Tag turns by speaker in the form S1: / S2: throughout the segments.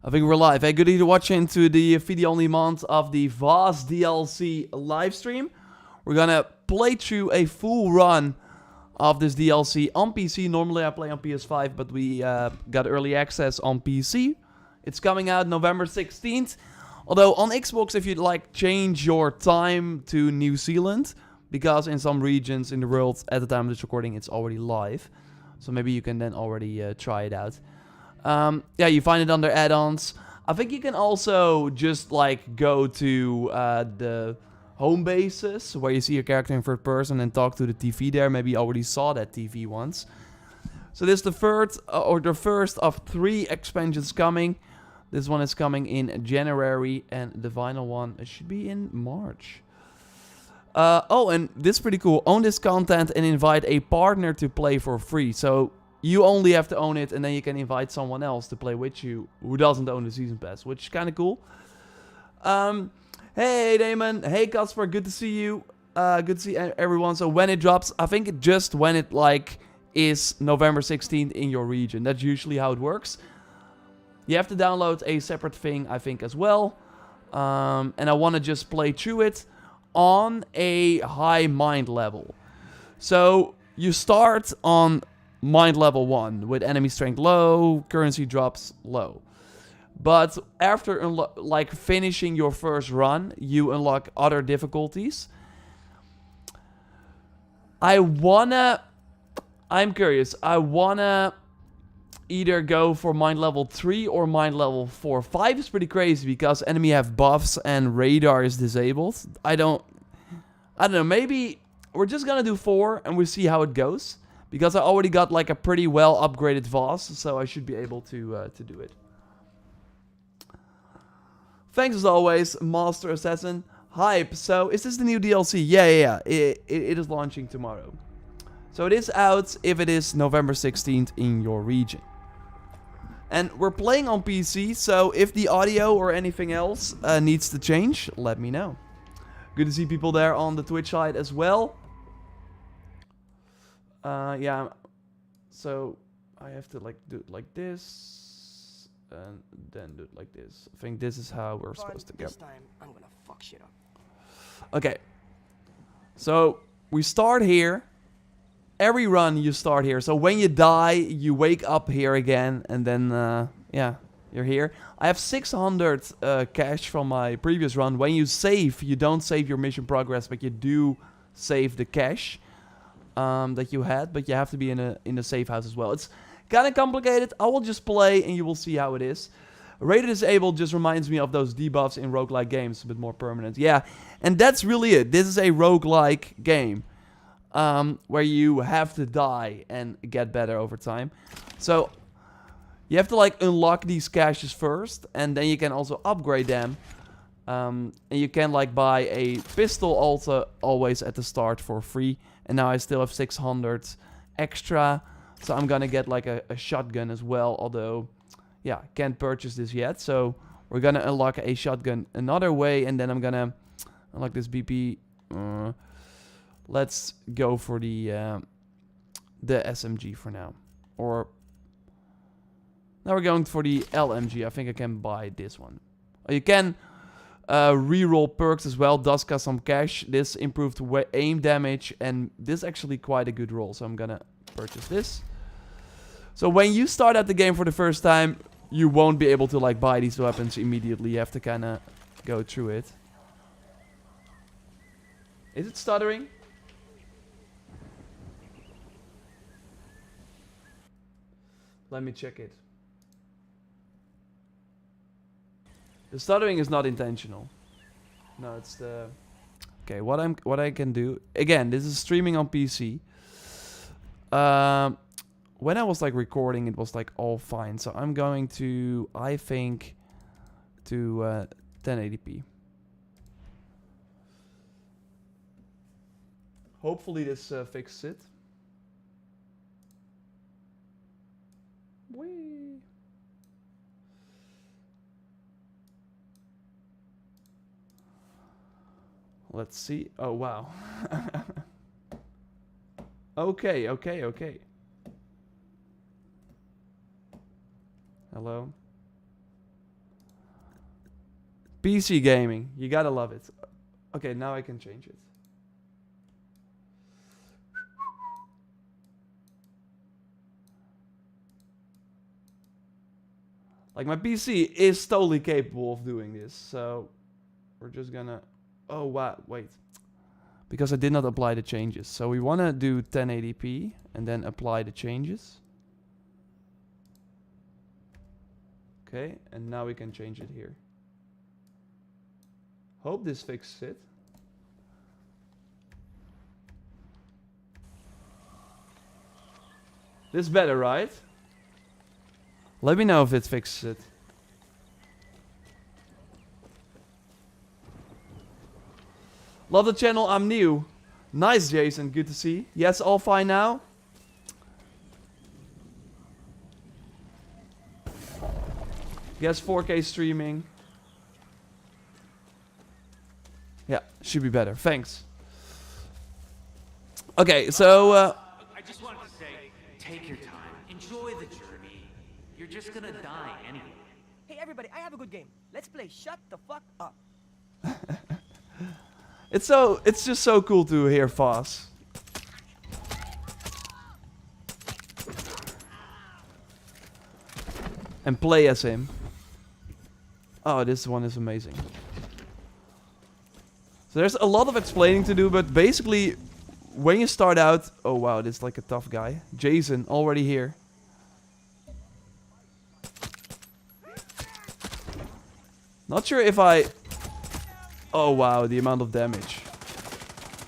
S1: I think we're live. Hey, good evening, watching to the video on demand of the Vaas DLC live stream. We're gonna play through a full run of this DLC on PC. Normally I play on PS5, but we got early access on PC. It's coming out November 16th. Although on Xbox, if you'd like, change your time to New Zealand, because in some regions in the world at the time of this recording, it's already live. So maybe you can then already try it out. Yeah, you find it under add-ons. I think you can also just like go to the home bases where you see your character in third person and talk to the TV there. Maybe you already saw that TV once. So this is the third or the first of 3 expansions coming. This one is coming in January and the final one should be in March. Oh, and this is pretty cool. Own this content and invite a partner to play for free. So you only have to own it, and then you can invite someone else to play with you who doesn't own the season pass, which is kind of cool. Hey Damon, hey Casper, good to see you. Good to see everyone. So when it drops, I think it just when it like is November 16th in your region. That's usually how it works. You have to download a separate thing, I think, as well. And I want to just play through it on a high mind level. So you start on mind level 1 with enemy strength low, currency drops low. But after like finishing your first run, you unlock other difficulties. I'm curious. I wanna either go for mind level 3 or mind level 4. 5 is pretty crazy because enemy have buffs and radar is disabled. I don't know, maybe we're just gonna do 4 and we'll see how it goes. Because I already got like a pretty well upgraded Vaas, so I should be able to do it. Thanks as always, Master Assassin. Hype, so is this the new DLC? Yeah. It is launching tomorrow. So it is out if it is November 16th in your region. And we're playing on PC, so if the audio or anything else needs to change, let me know. Good to see people there on the Twitch side as well. Yeah, so I have to like do it like this and then do it like this. I think this is how we're supposed to go.
S2: This time I'm gonna fuck shit up.
S1: Okay, so we start here. Every run you start here. So when you die, you wake up here again, and then yeah, you're here. I have 600 cash from my previous run. When you save, you don't save your mission progress, but you do save the cash that you had, but you have to be in a safe house as well. It's kind of complicated. I will just play and you will see how it is. Rated Disabled just reminds me of those debuffs in roguelike games, a bit more permanent. Yeah, and that's really it. This is a roguelike game where you have to die and get better over time. So you have to like unlock these caches first, and then you can also upgrade them. And you can like buy a pistol also always at the start for free. And now I still have 600 extra. So I'm gonna get like a shotgun as well. Although, yeah, can't purchase this yet. So we're gonna unlock a shotgun another way. And then I'm gonna unlock this BP. Let's go for the SMG for now. Or now we're going for the LMG. I think I can buy this one. Or you can reroll perks as well, does cost some cash. This improved aim damage, and this is actually quite a good roll, so I'm gonna purchase this. So when you start out the game for the first time, you won't be able to like buy these weapons immediately. You have to kind of go through it. Is it stuttering? Let me check it. The stuttering is not intentional. No, it's the... Okay, what I can do... Again, this is streaming on PC. When I was like recording, it was like all fine. So I'm going to, I think, to 1080p. Hopefully this fixes it. Whee! Let's see. Oh, wow. Okay. Hello? PC gaming. You gotta love it. Okay, now I can change it. Like, my PC is totally capable of doing this, so we're just gonna... Oh, wow, wait. Because I did not apply the changes. So we want to do 1080p and then apply the changes. Okay, and now we can change it here. Hope this fixes it. This better, right? Let me know if it fixes it. Love the channel, I'm new. Nice, Jason, good to see. Yes, all fine now. Yes, 4K streaming. Yeah, should be better. Thanks. Okay, so...
S3: I just wanted to say, take your time. Enjoy the journey. You're just gonna die anyway.
S2: Hey, everybody, I have a good game. Let's play Shut the Fuck Up.
S1: It's just so cool to hear Vaas. And play as him. Oh, this one is amazing. So there's a lot of explaining to do, but basically, when you start out... Oh wow, this is like a tough guy. Jason, already here. Not sure if I... Oh wow, the amount of damage.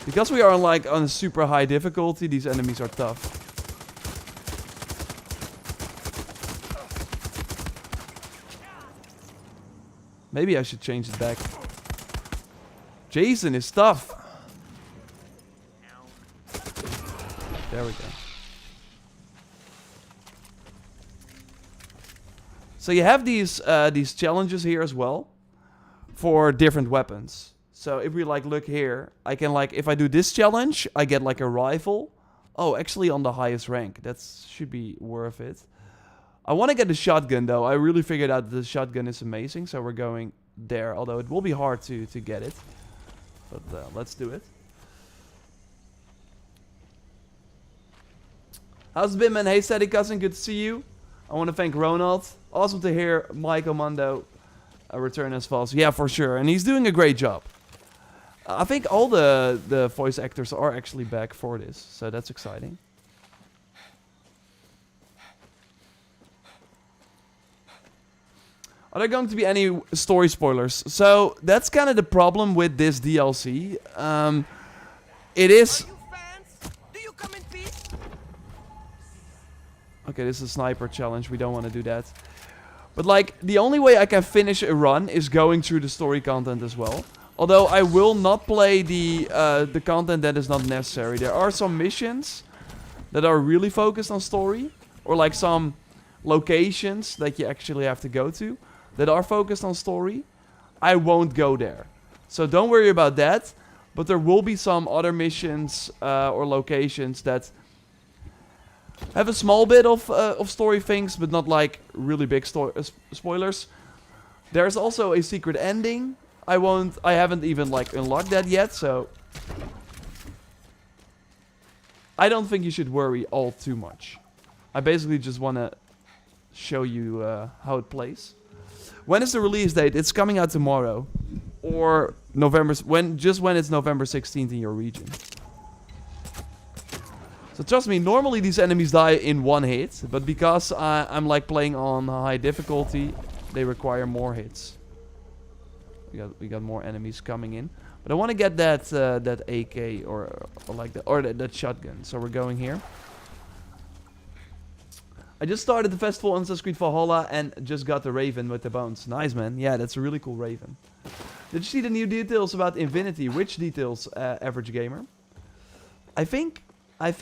S1: Because we are like on a super high difficulty, these enemies are tough. Maybe I should change it back. Jason is tough. There we go. So you have these challenges here as well for different weapons. So if we like look here, I can like, if I do this challenge, I get like a rifle. Oh, actually on the highest rank. That should be worth it. I want to get the shotgun though. I really figured out that the shotgun is amazing. So we're going there, although it will be hard to get it. But let's do it. How's it been, man? Hey, Steady Cousin, good to see you. I want to thank Ronald. Awesome to hear Mike Omando return as Vaas. Yeah, for sure. And he's doing a great job. I think all the voice actors are actually back for this. So that's exciting. Are there going to be any story spoilers? So that's kind of the problem with this DLC. It is... Okay, this is a sniper challenge. We don't want to do that. But like, the only way I can finish a run is going through the story content as well. Although I will not play the content that is not necessary. There are some missions that are really focused on story. Or like some locations that you actually have to go to that are focused on story. I won't go there. So don't worry about that. But there will be some other missions or locations that have a small bit of story things, but not like really big spoilers. There's also a secret ending. I haven't even like unlocked that yet, so I don't think you should worry all too much. I basically just want to show you how it plays. When is the release date? It's coming out tomorrow, or November. When it's November 16th in your region. So trust me, normally these enemies die in one hit, but because I'm like playing on high difficulty, they require more hits. We got more enemies coming in, but I want to get that AK or like that shotgun. So we're going here. I just started the festival on Assassin's Creed Valhalla and just got the Raven with the bones. Nice, man. Yeah, that's a really cool Raven. Did you see the new details about Infinity? Which details, average gamer? I think I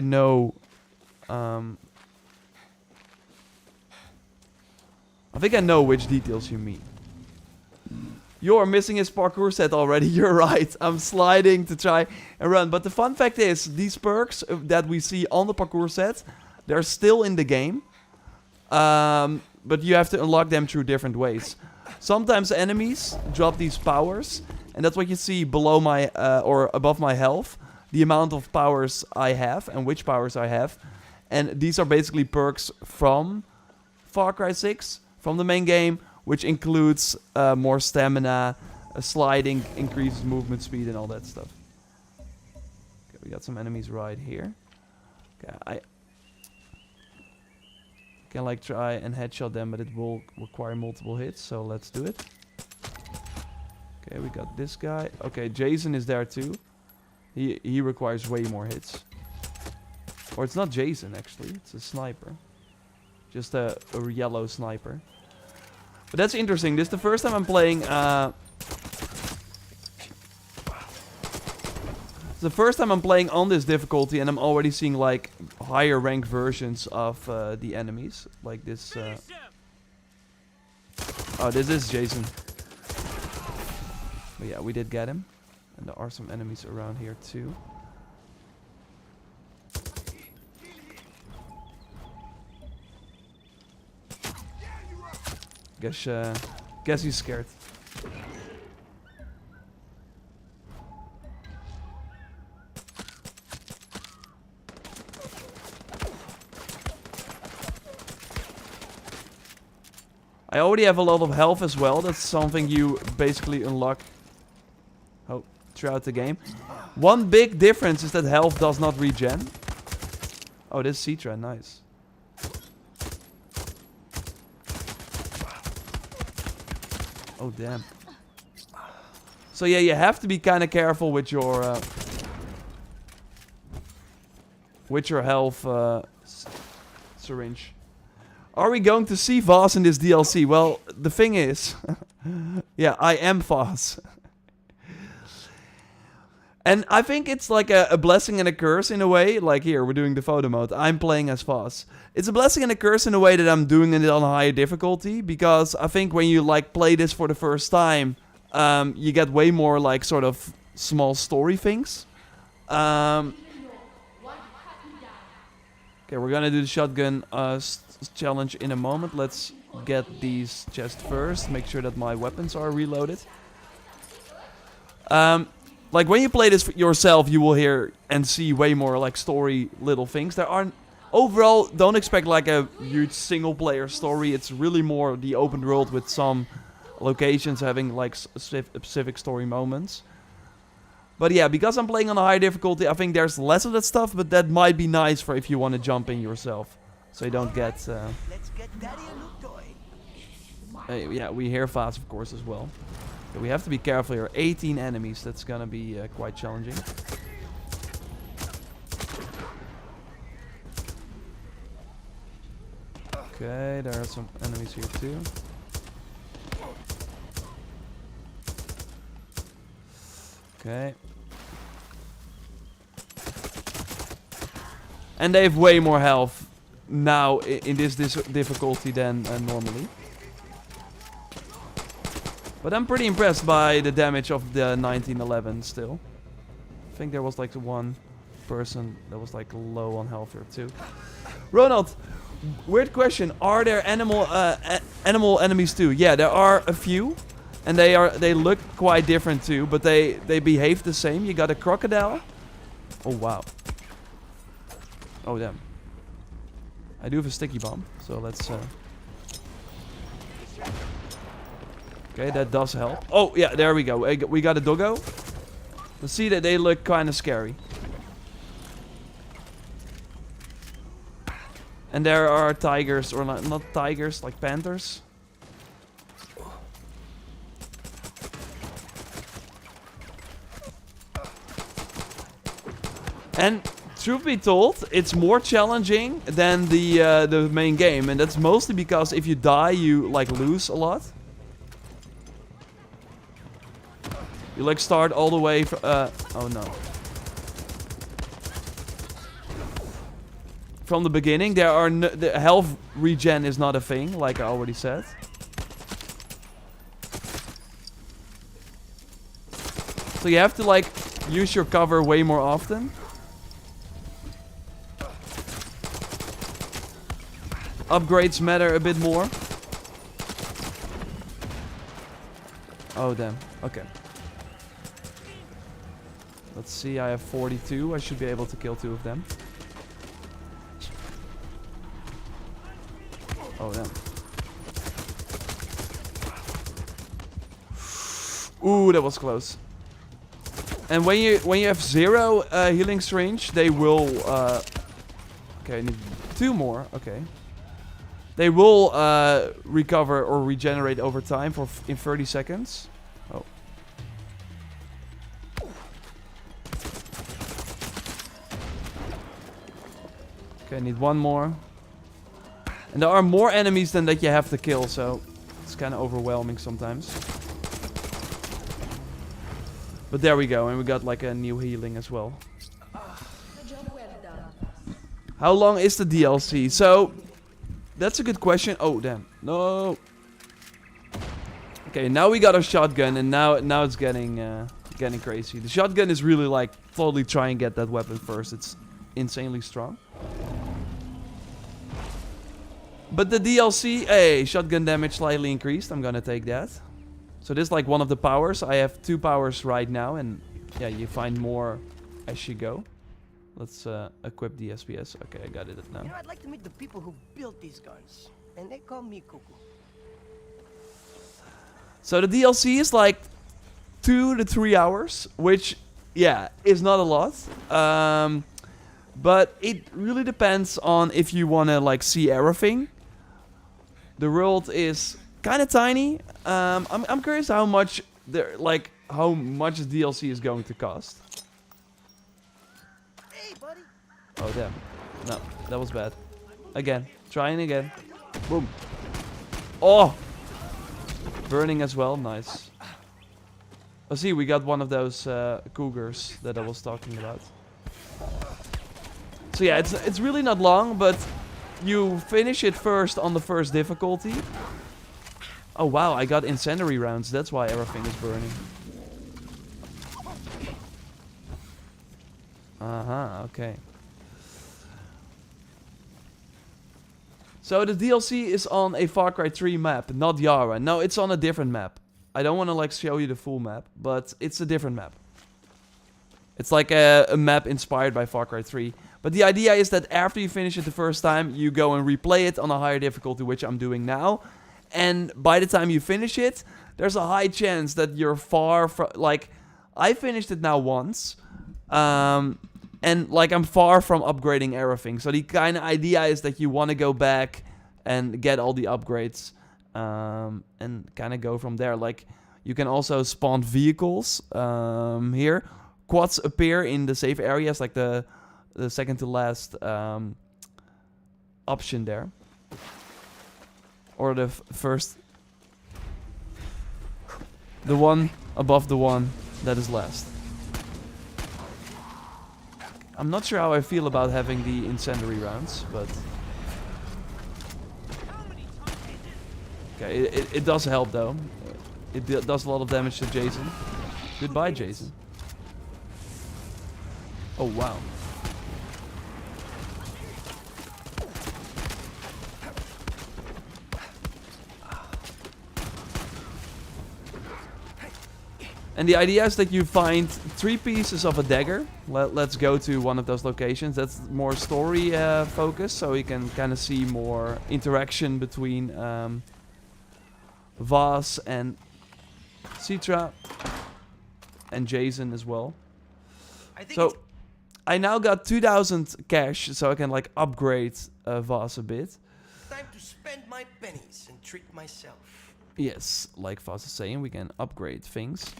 S1: know. I think I know which details you mean. You're missing his parkour set already. You're right. I'm sliding to try and run. But the fun fact is, these perks that we see on the parkour set, they're still in the game. But you have to unlock them through different ways. sometimes enemies drop these powers. And that's what you see below my, or above my health. The amount of powers I have and which powers I have. And these are basically perks from Far Cry 6, from the main game, which includes more stamina, sliding, increases movement speed, and all that stuff. Okay, we got some enemies right here. Okay, I can like try and headshot them, but it will require multiple hits, so let's do it. Okay, we got this guy. Okay, Jason is there too. He requires way more hits. Or it's not Jason, actually. It's a sniper. Just a yellow sniper. But that's interesting. This is the first time I'm playing... it's the first time I'm playing on this difficulty, and I'm already seeing, like, higher rank versions of the enemies. Like this... oh, this is Jason. But yeah, we did get him. And there are some enemies around here, too. Guess he's scared. I already have a lot of health as well. That's something you basically unlock throughout the game. One big difference is that health does not regen. Oh, this is Citra, nice. Oh, damn. So yeah, you have to be kind of careful with your health syringe. Are we going to see Vaas in this DLC? Well, the thing is, yeah, I am Vaas. And I think it's like a blessing and a curse in a way. Like here, we're doing the photo mode. I'm playing as Vaas. It's a blessing and a curse in a way that I'm doing it on a higher difficulty. Because I think when you like play this for the first time, you get way more like sort of small story things. Okay, we're gonna do the shotgun challenge in a moment. Let's get these chests first. Make sure that my weapons are reloaded. Like when you play this yourself, you will hear and see way more like story little things. There are overall, don't expect like a huge single player story. It's really more the open world with some locations having like specific story moments. But yeah, because I'm playing on a high difficulty, I think there's less of that stuff. But that might be nice for if you want to jump in yourself, so you don't get.
S2: Let's get Daddy a new toy.
S1: Yeah, we hear Vaas of course as well. We have to be careful here. 18 enemies. That's gonna be quite challenging. Okay, there are some enemies here too. Okay. And they have way more health now in this difficulty than normally. But I'm pretty impressed by the damage of the 1911 still. I think there was like one person that was like low on health here too. Ronald, weird question. Are there animal enemies too? Yeah, there are a few. And they look quite different too, but they behave the same. You got a crocodile. Oh wow. Oh damn. I do have a sticky bomb, so let's okay, that does help. Oh, yeah, there we go. We got a doggo. Let's see that they look kind of scary. And there are tigers, or not tigers, like panthers. And truth be told, it's more challenging than the main game. And that's mostly because if you die, you like lose a lot. You like start all the way oh no. From the beginning, there are the health regen is not a thing, like I already said. So you have to like use your cover way more often. Upgrades matter a bit more. Oh, damn. Okay. Let's see, I have 42. I should be able to kill 2 of them. Oh, damn. Ooh, that was close. And when you have 0 healing range, they will... okay, I need 2 more. Okay. They will recover or regenerate over time in 30 seconds. Oh. Okay, I need 1 more. And there are more enemies than that you have to kill, so it's kind of overwhelming sometimes. But there we go, and we got like a new healing as well. How long is the DLC? So, that's a good question. Oh, damn. No. Okay, now we got a shotgun, and now it's getting crazy. The shotgun is really like, totally try and get that weapon first. It's insanely strong. But the DLC, hey, shotgun damage slightly increased. I'm gonna take that. So this is like one of the powers. I have 2 powers right now, and yeah, you find more as you go. Let's equip the SPS. Okay, I got it now.
S2: You know, I'd like to meet the people who built these guns, and they call me Cuckoo.
S1: So the DLC is like 2 to 3 hours, which, yeah, is not a lot. But it really depends on if you want to like see everything. The world is kind of tiny. I'm curious how much how much the DLC is going to cost.
S2: Hey, buddy.
S1: Oh damn! No, that was bad. Again, trying again. Boom. Oh, burning as well. Nice. Oh, see, we got one of those cougars that I was talking about. So yeah, it's really not long, but you finish it first on the first difficulty. Oh wow, I got incendiary rounds. That's why everything is burning. Okay. So the DLC is on a Far Cry 3 map, not Yara. No, it's on a different map. I don't want to like show you the full map, but it's a different map. It's like a map inspired by Far Cry 3. But the idea is that after you finish it the first time, you go and replay it on a higher difficulty, which I'm doing now. And by the time you finish it, there's a high chance that you're far from... Like, I finished it now once. And, like, I'm far from upgrading everything. So the kind of idea is that you want to go back and get all the upgrades. And kind of go from there. Like, you can also spawn vehicles here. Quads appear in the safe areas, like the second to last option there. Or the first... The one above the one that is last. I'm not sure how I feel about having the incendiary rounds, but... Okay, it does help though. It does a lot of damage to Jason. Goodbye, Jason. Oh, wow. And the idea is that you find 3 pieces of a dagger. Let's go to one of those locations. That's more story focused, so you can kind of see more interaction between Vaas and Citra and Jason as well. So I now got 2,000 cash, so I can like upgrade Vaas a bit.
S2: Time to spend my pennies and treat myself.
S1: Yes, like Vaas is saying, we can upgrade things.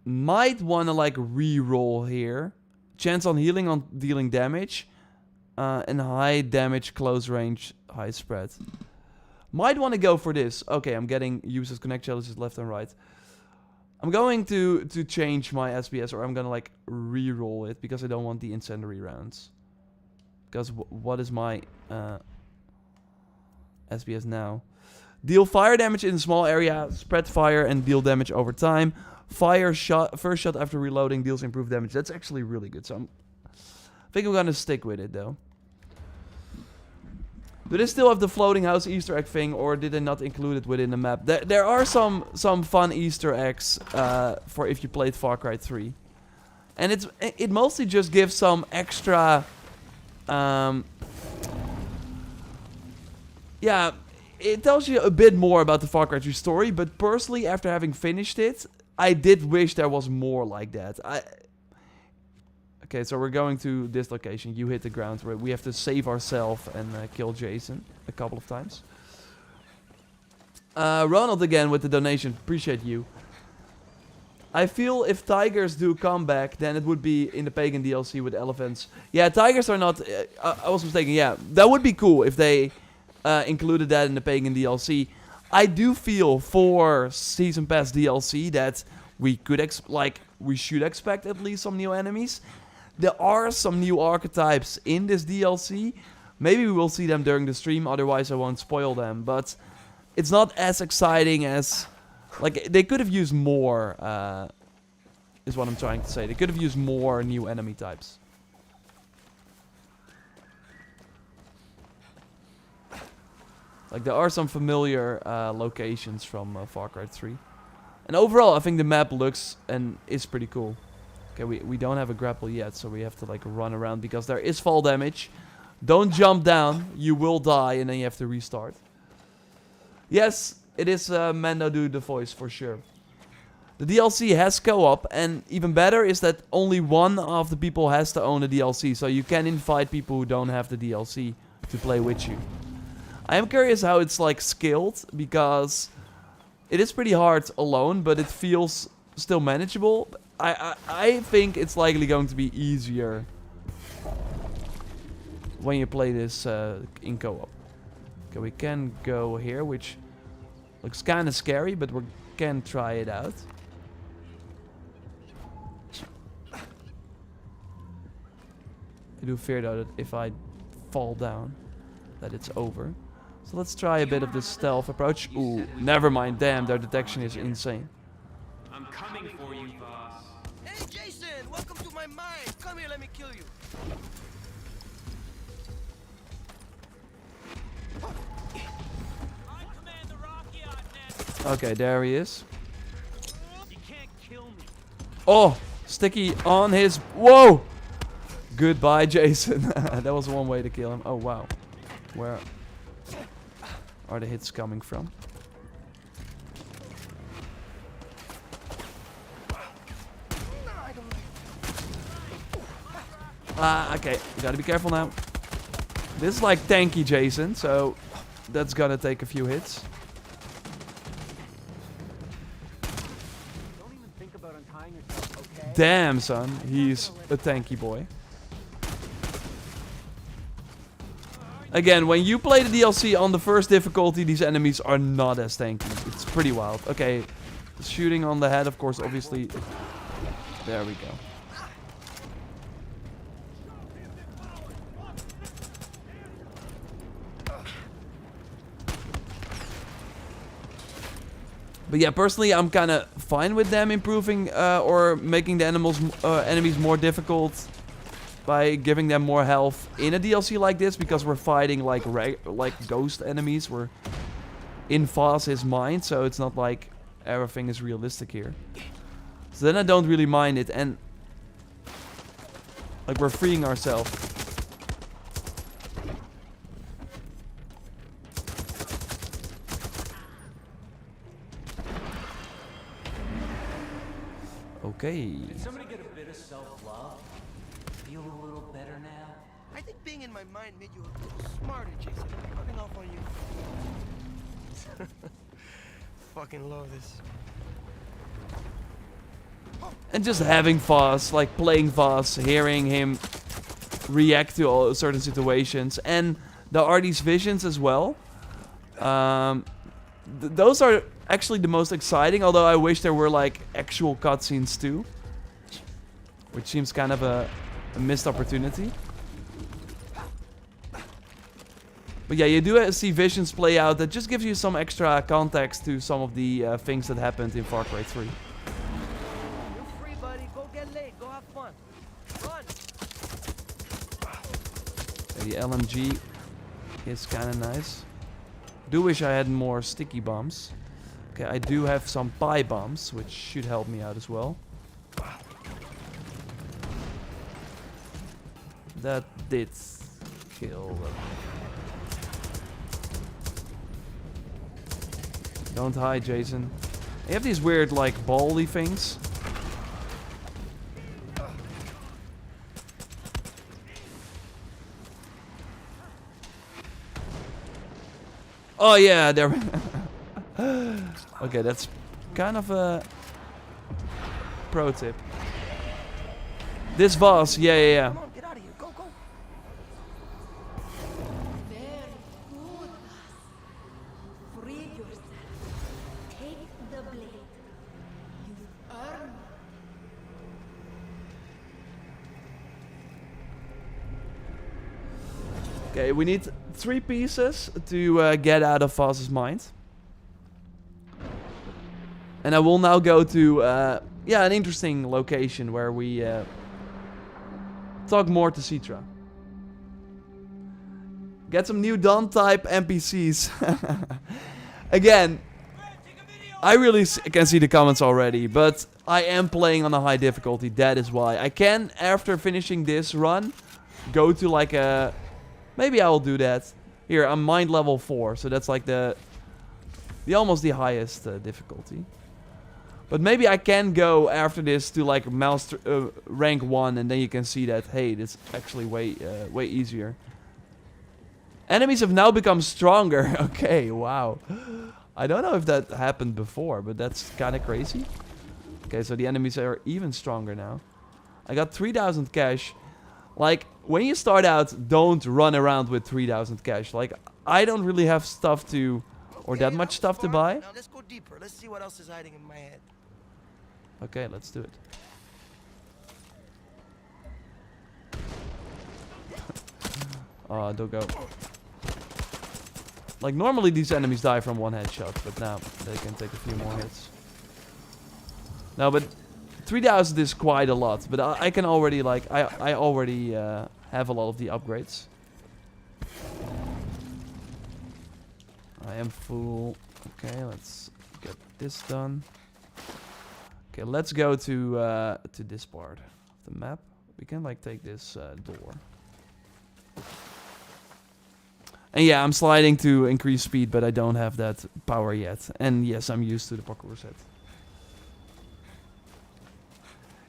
S1: Might want to like re-roll here. Chance on healing on dealing damage. And high damage, close range, high spread. Might want to go for this. Okay, I'm getting users connect challenges left and right. I'm going to change my SPS, or I'm going to like re-roll it because I don't want the incendiary rounds. Because what is my SPS now? Deal fire damage in a small area, spread fire and deal damage over time. Fire shot, first shot after reloading deals improved damage. That's actually really good. So I think I'm going to stick with it though. Do they still have the floating house Easter egg thing, or did they not include it within the map? There are some fun Easter eggs for if you played Far Cry 3. And it mostly just gives some extra... yeah, it tells you a bit more about the Far Cry 3 story, but personally, after having finished it, I did wish there was more like that. Okay, so we're going to this location. You hit the ground where we have to save ourselves and kill Jason a couple of times. Ronald again with the donation. Appreciate you. I feel if tigers do come back, then it would be in the Pagan DLC with elephants. Yeah, tigers are not... I was mistaken. Yeah, that would be cool if they included that in the Pagan DLC. I do feel for Season Pass DLC that we could we should expect at least some new enemies. There are some new archetypes in this DLC. Maybe we will see them during the stream, otherwise I won't spoil them. But it's not as exciting as... Like, they could have used more, is what I'm trying to say. They could have used more new enemy types. Like, there are some familiar locations from Far Cry 3. And overall, I think the map looks and is pretty cool. Okay, we don't have a grapple yet, so we have to like run around because there is fall damage. Don't jump down, you will die and then you have to restart. Yes, it is Mando do the voice for sure. The DLC has co-op, and even better is that only one of the people has to own the DLC, so you can invite people who don't have the DLC to play with you. I am curious how it's like scaled, because it is pretty hard alone, but it feels still manageable. I think it's likely going to be easier when you play this in co-op. Okay, we can go here, which looks kind of scary, but we can try it out. I do fear though that if I fall down, that it's over. So let's try a bit of the stealth approach. Ooh, never mind. Damn, their detection is insane.
S3: I'm coming for you, Vaas.
S2: Hey, Jason! Welcome to my mine! Come here, let me kill you.
S1: Okay, there he is.
S3: You can't kill me.
S1: Oh, sticky on his... Whoa! Goodbye, Jason. That was one way to kill him. Oh, wow. Where are the hits coming from? Okay. We gotta be careful now. This is like tanky Jason, so that's gonna take a few hits.
S2: Don't even think about untying yourself, okay?
S1: Damn, son. He's a tanky boy. Again, when you play the DLC on the first difficulty, these enemies are not as tanky. It's pretty wild. Okay, shooting on the head, of course, obviously. There we go. But yeah, personally, I'm kind of fine with them improving or making the enemies more difficult by giving them more health in a DLC like this, because we're fighting like ghost enemies. We're in Vaas's mind, so it's not like everything is realistic here. So then I don't really mind it, and like we're freeing ourselves. Okay.
S3: Did somebody get a bit of self-love? Feel a little better now?
S2: I think being in my mind made you a little smarter, Jason. Rubbing off on you. Fucking love this.
S1: And just having Vaas, like playing Vaas, hearing him react to all certain situations. And there are these visions as well. Those are actually the most exciting, although I wish there were like actual cutscenes too. Which seems kind of a missed opportunity. But yeah, you do see visions play out that just gives you some extra context to some of the things that happened in Far Cry 3.
S2: You're free, buddy. Go get laid. Go have fun. Run.
S1: The LMG is kind of nice. Do wish I had more sticky bombs. Okay, I do have some pie bombs, which should help me out as well. That did kill them. Don't hide, Jason. You have these weird, like, ball-y things. Oh yeah, there. Okay, that's kind of a pro tip. This Vaas, yeah.
S2: Come on, get out of here. Go, go.
S4: Very good, Vass. Free yourself. Take the blade. You've earned it.
S1: Okay, we need 3 pieces to get out of Vaas's mind. And I will now go to, an interesting location where we talk more to Citra. Get some new Dawn type NPCs. Again, I really can see the comments already, but I am playing on a high difficulty. That is why. I can, after finishing this run, go to like a... Maybe I will do that. Here, I'm mind level 4, so that's like the almost the highest difficulty. But maybe I can go after this to like mouse rank 1, and then you can see that, hey, this is actually way easier. Enemies have now become stronger. Okay, wow. I don't know if that happened before, but that's kind of crazy. Okay, so the enemies are even stronger now. I got 3,000 cash. Like, when you start out, don't run around with 3,000 cash. Like, I don't really have stuff to... Or that much stuff to buy.
S2: Now let's go deeper. Let's see what else is hiding in my head.
S1: Okay, let's do it. Oh, don't go. Like, normally these enemies die from 1 headshot, but now they can take a few more hits. No, but 3,000 is quite a lot. But I can already, like, I already have a lot of the upgrades. I am full. Okay, let's get this done. Okay, let's go to this part of the map. We can like take this door. And yeah, I'm sliding to increase speed, but I don't have that power yet. And yes, I'm used to the parkour set.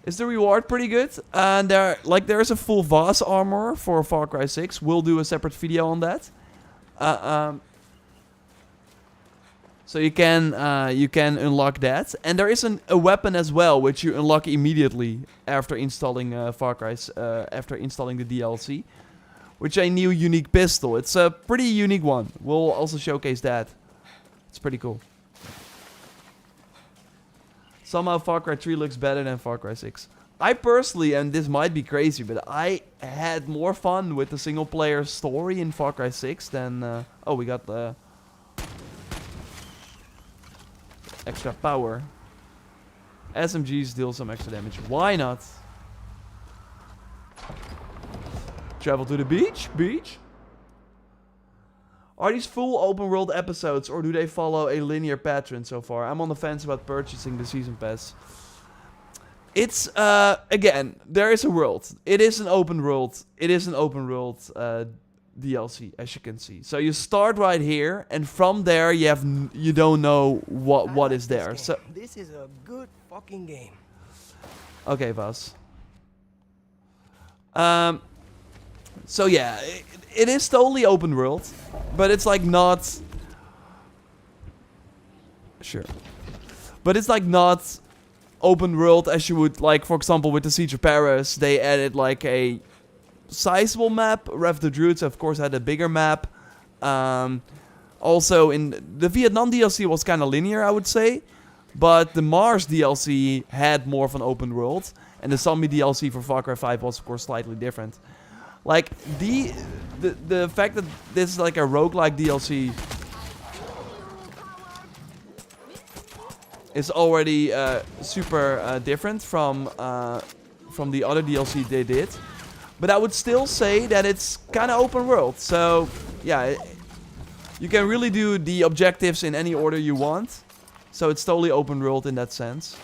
S1: Is the reward pretty good? And there's a full Vaas armor for Far Cry 6. We'll do a separate video on that. So you can unlock that, and there is a weapon as well, which you unlock immediately after installing Far Cry's after installing the DLC, which is a new unique pistol. It's a pretty unique one. We'll also showcase that. It's pretty cool. Somehow Far Cry 3 looks better than Far Cry 6. I personally, and this might be crazy, but I had more fun with the single player story in Far Cry 6 than we got the extra power. SMGs deal some extra damage. Why not? Travel to the beach? Beach? Are these full open world episodes, or do they follow a linear pattern so far? I'm on the fence about purchasing the season pass. It's, again, there is a world. It is an open world. It is an open world DLC, as you can see. So you start right here, and from there you don't know what is there. So
S2: this is a good fucking game.
S1: Okay, Vaas. So yeah, it is totally open world, but it's like not... Sure. But it's like not open world as you would, like, for example, with the Siege of Paris, they added like a sizable map. Rev the Druids, of course, had a bigger map. Also, in the Vietnam DLC was kind of linear, I would say. But the Mars DLC had more of an open world. And the Zombie DLC for Far Cry 5 was, of course, slightly different. Like, the fact that this is like a roguelike DLC is already super different from the other DLC they did. But I would still say that it's kind of open world. So, yeah, you can really do the objectives in any order you want. So it's totally open world in that sense.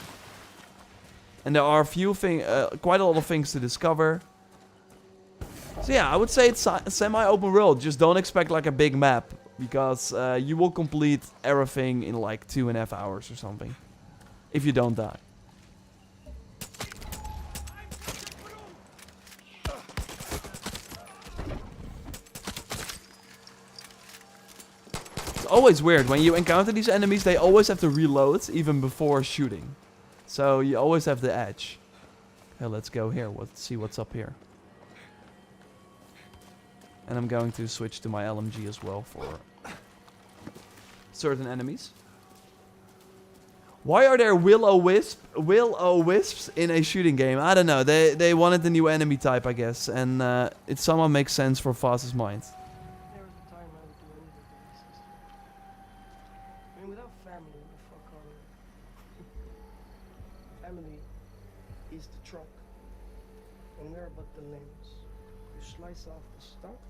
S1: And there are a few quite a lot of things to discover. So yeah, I would say it's semi-open world. Just don't expect like a big map. Because you will complete everything in like 2.5 hours or something. If you don't die. It's always weird. When you encounter these enemies, they always have to reload even before shooting. So you always have the edge. Okay, let's go here. Let's see what's up here. And I'm going to switch to my LMG as well for certain enemies. Why are there will-o-wisps in a shooting game? I don't know. They wanted the new enemy type, I guess. And it somehow makes sense for Vaas's mind.
S2: There was a time I would do anything for my sister. I mean, without family, what the fuck are we? Family is the trunk, and we're but the limbs. You slice off the stump,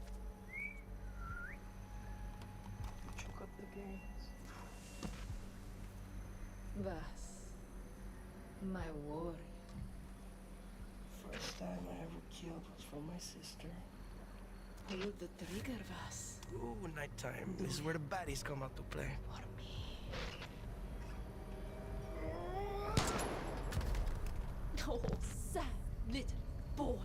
S2: you choke up the gains.
S4: Vass, my warrior.
S2: First time I ever killed was from my sister.
S4: Pull the trigger, Vass.
S2: Ooh, nighttime. This is where the baddies come out to play.
S4: For me. Oh, sad little boy.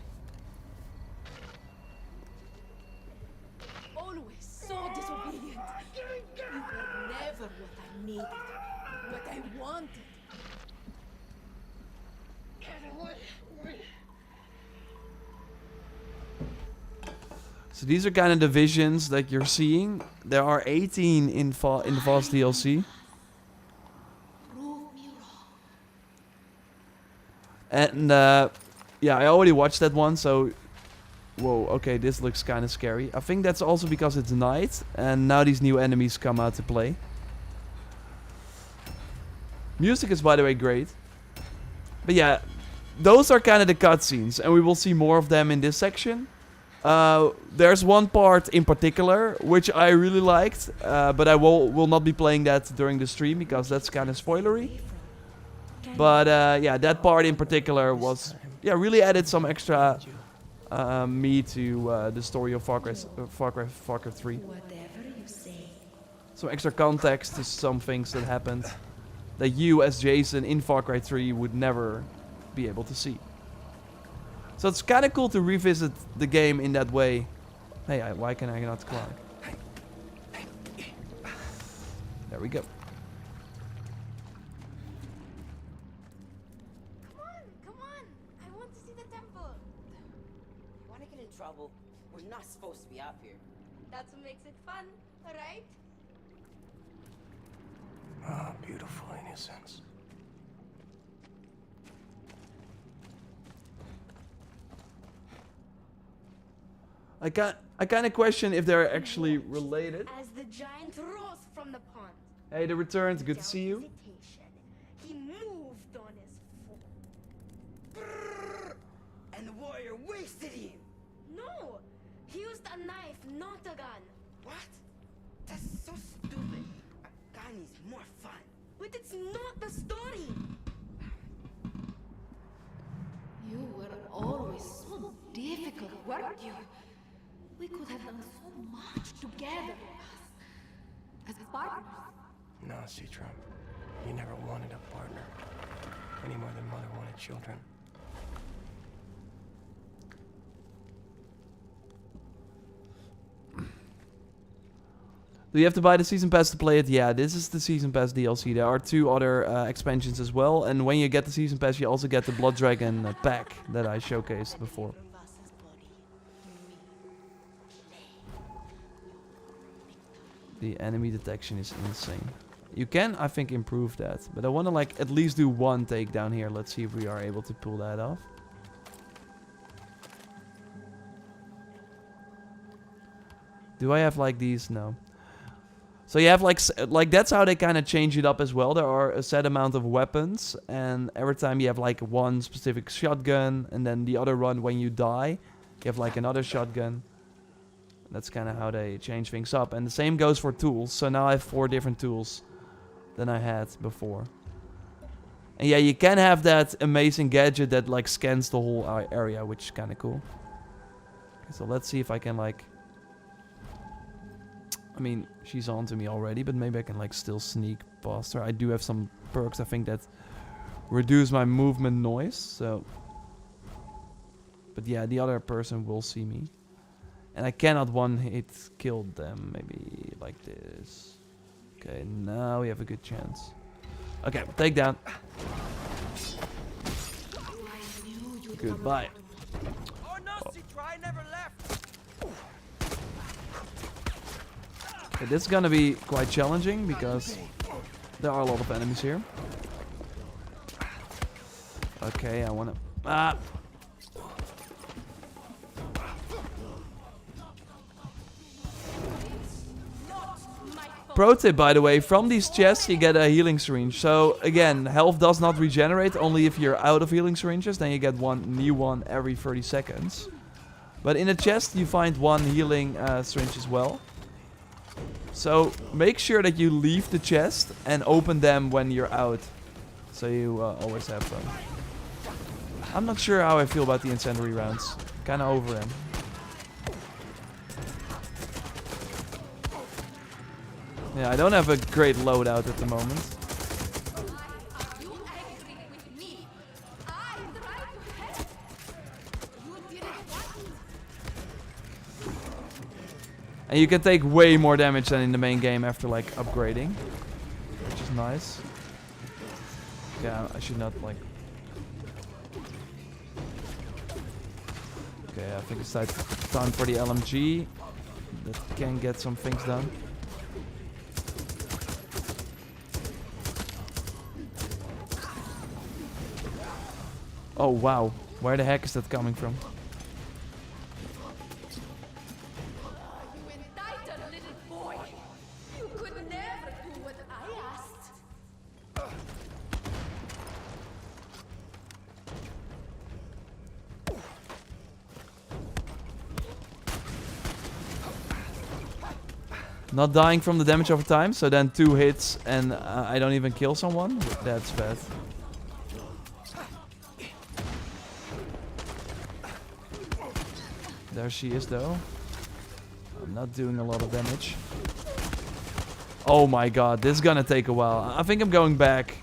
S4: Always so disobedient. You were never what I needed, what I wanted.
S1: So these are kind of the visions that you're seeing. There are 18 in the Vaas DLC.
S4: Prove me wrong.
S1: And yeah, I already watched that one, so... Whoa, okay, this looks kind of scary. I think that's also because it's night, and now these new enemies come out to play. Music is, by the way, great. But yeah, those are kind of the cutscenes, and we will see more of them in this section. There's one part in particular, which I really liked, but I will not be playing that during the stream, because that's kind of spoilery. But yeah, that part in particular was, yeah, really added some extra meat to the story of Farcry 3.
S4: Whatever you say.
S1: Some extra context to some things that happened that you as Jason in Far Cry 3 would never be able to see. So it's kind of cool to revisit the game in that way. Hey, why can I not climb? There we go.
S4: Come on. I want to see the temple.
S5: You wanna get in trouble? We're not supposed to be out here.
S4: That's what makes it fun, right?
S2: Ah, beautiful innocence.
S1: I kind of question if they're actually related.
S4: As the giant rose from the pond.
S1: Hey, the returns. Good to
S4: Without
S1: see you.
S4: hesitation, he moved on his foot.
S5: And the warrior wasted him.
S4: No, he used a knife, not a gun.
S5: What? That's so stupid. A gun is more fun.
S4: But it's not the story. You were always so difficult, weren't you? We could have done so much together as partners.
S2: No, Citron. You never wanted a partner. Any more than Mother wanted children.
S1: Do you have to buy the Season Pass to play it? Yeah, this is the Season Pass DLC. There are 2 other expansions as well. And when you get the Season Pass, you also get the Blood Dragon pack that I showcased before. The enemy detection is insane. You can, I think, improve that. But I want to, like, at least do 1 takedown here. Let's see if we are able to pull that off. Do I have, like, these? No. So you have, like that's how they kind of change it up as well. There are a set amount of weapons. And every time you have, like, 1 specific shotgun. And then the other run, when you die, you have, like, another shotgun. That's kind of how they change things up. And the same goes for tools. So now I have 4 different tools than I had before. And yeah, you can have that amazing gadget that like scans the whole area, which is kind of cool. Okay, so let's see if I can like... I mean, she's on to me already, but maybe I can like still sneak past her. I do have some perks, I think, that reduce my movement noise, so... But yeah, the other person will see me. And I cannot one-hit kill them, maybe like this. Okay, now we have a good chance. Okay, take down. Goodbye.
S5: Oh no, Citra, I never left.
S1: Okay, this is gonna be quite challenging because there are a lot of enemies here. Okay, I wanna... Ah! Pro tip, by the way, from these chests you get a healing syringe. So again, health does not regenerate, only if you're out of healing syringes. Then you get one new one every 30 seconds. But in a chest you find one healing syringe as well. So make sure that you leave the chest and open them when you're out. So you always have them. I'm not sure how I feel about the incendiary rounds. Kinda over them. Yeah, I don't have a great loadout at the moment. And you can take way more damage than in the main game after like upgrading, which is nice. Yeah, I should not like... Okay, I think it's time for the LMG. That can get some things done. Oh wow, where the heck is that coming from?
S4: You entitled little boy! You could never do what I asked!
S1: Not dying from the damage over time, so then 2 hits and I don't even kill someone? That's bad. There she is though. I'm not doing a lot of damage. Oh my god, this is gonna take a while. I think I'm going back.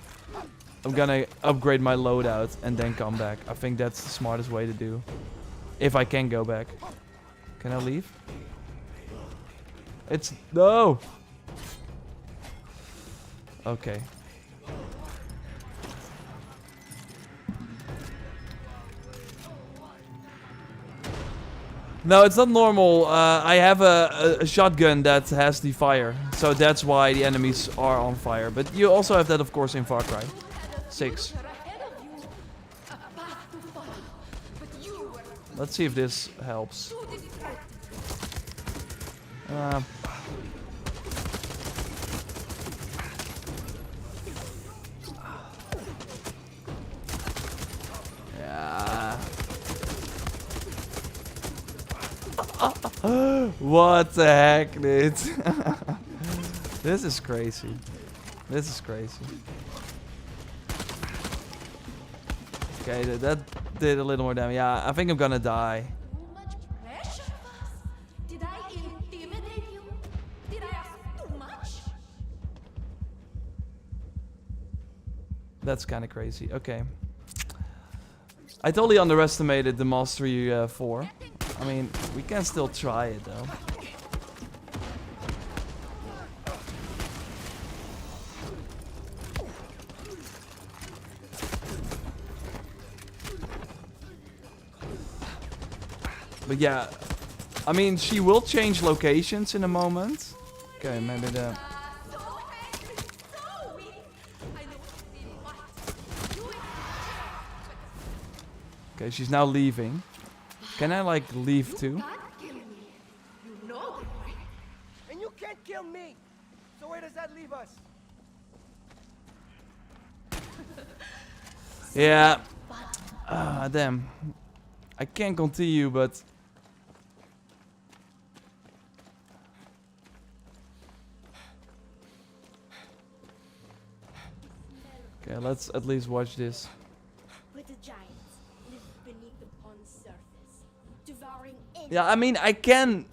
S1: I'm gonna upgrade my loadout and then come back. I think that's the smartest way to do. If I can go back. Can I leave? It's... No! Okay. No, it's not normal. I have a shotgun that has the fire. So that's why the enemies are on fire. But you also have that, of course, in Farcry 6. Let's see if this helps. Yeah. What the heck, dude? This is crazy. This is crazy. Okay, that did a little more damage. Yeah, I think I'm gonna die.
S4: Too much pressure, Vass? Did I intimidate you? Did I ask too much?
S1: That's kind of crazy. Okay. I totally underestimated the Mastery 4. I mean, we can still try it though. But yeah, I mean, she will change locations in a moment. Okay, maybe the...
S4: So angry, so weak. I know really what. You
S1: Okay, she's now leaving. Can I like leave too?
S4: can't kill me. You know that, right?
S2: And you can't kill me. So where does that leave us?
S1: Yeah. Damn. I can continue, but... Okay, let's at least watch this.
S6: But the giants live beneath the pond's surface, devouring any.
S1: Yeah, I mean, I can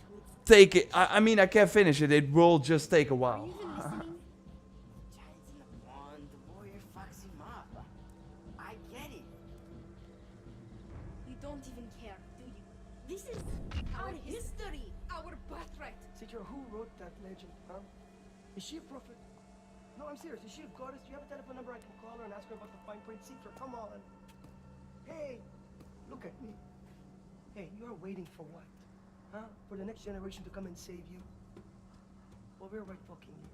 S1: take it. I mean, I can finish it. It will just take a
S6: Are
S1: while.
S6: you even listening?
S5: Giants in the pond, the warrior fucks him up. I get it.
S6: You don't even care, do you? This is our history, our birthright.
S2: Citra, who wrote that legend, huh? Is she a prophet? No, I'm serious. Is she a goddess? Do you have a telephone number I can call her and ask her about the fine print? Citra, come on. Hey, look at me. Hey, you're waiting for what? Huh? For the next generation to come and save you? Well, we're right fucking here.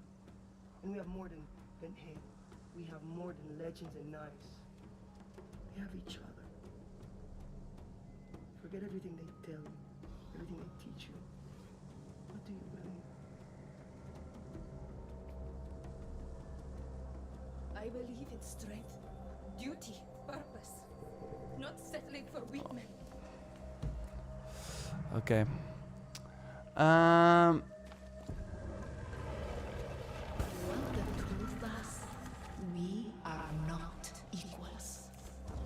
S2: And we have more than hate. We have more than legends and knives. We have each other. Forget everything they tell you, everything they teach you. What do you believe?
S6: I believe in strength, duty, purpose. Not settling for weak men.
S1: Okay.
S4: Want the truth, Vaas? We are not equals.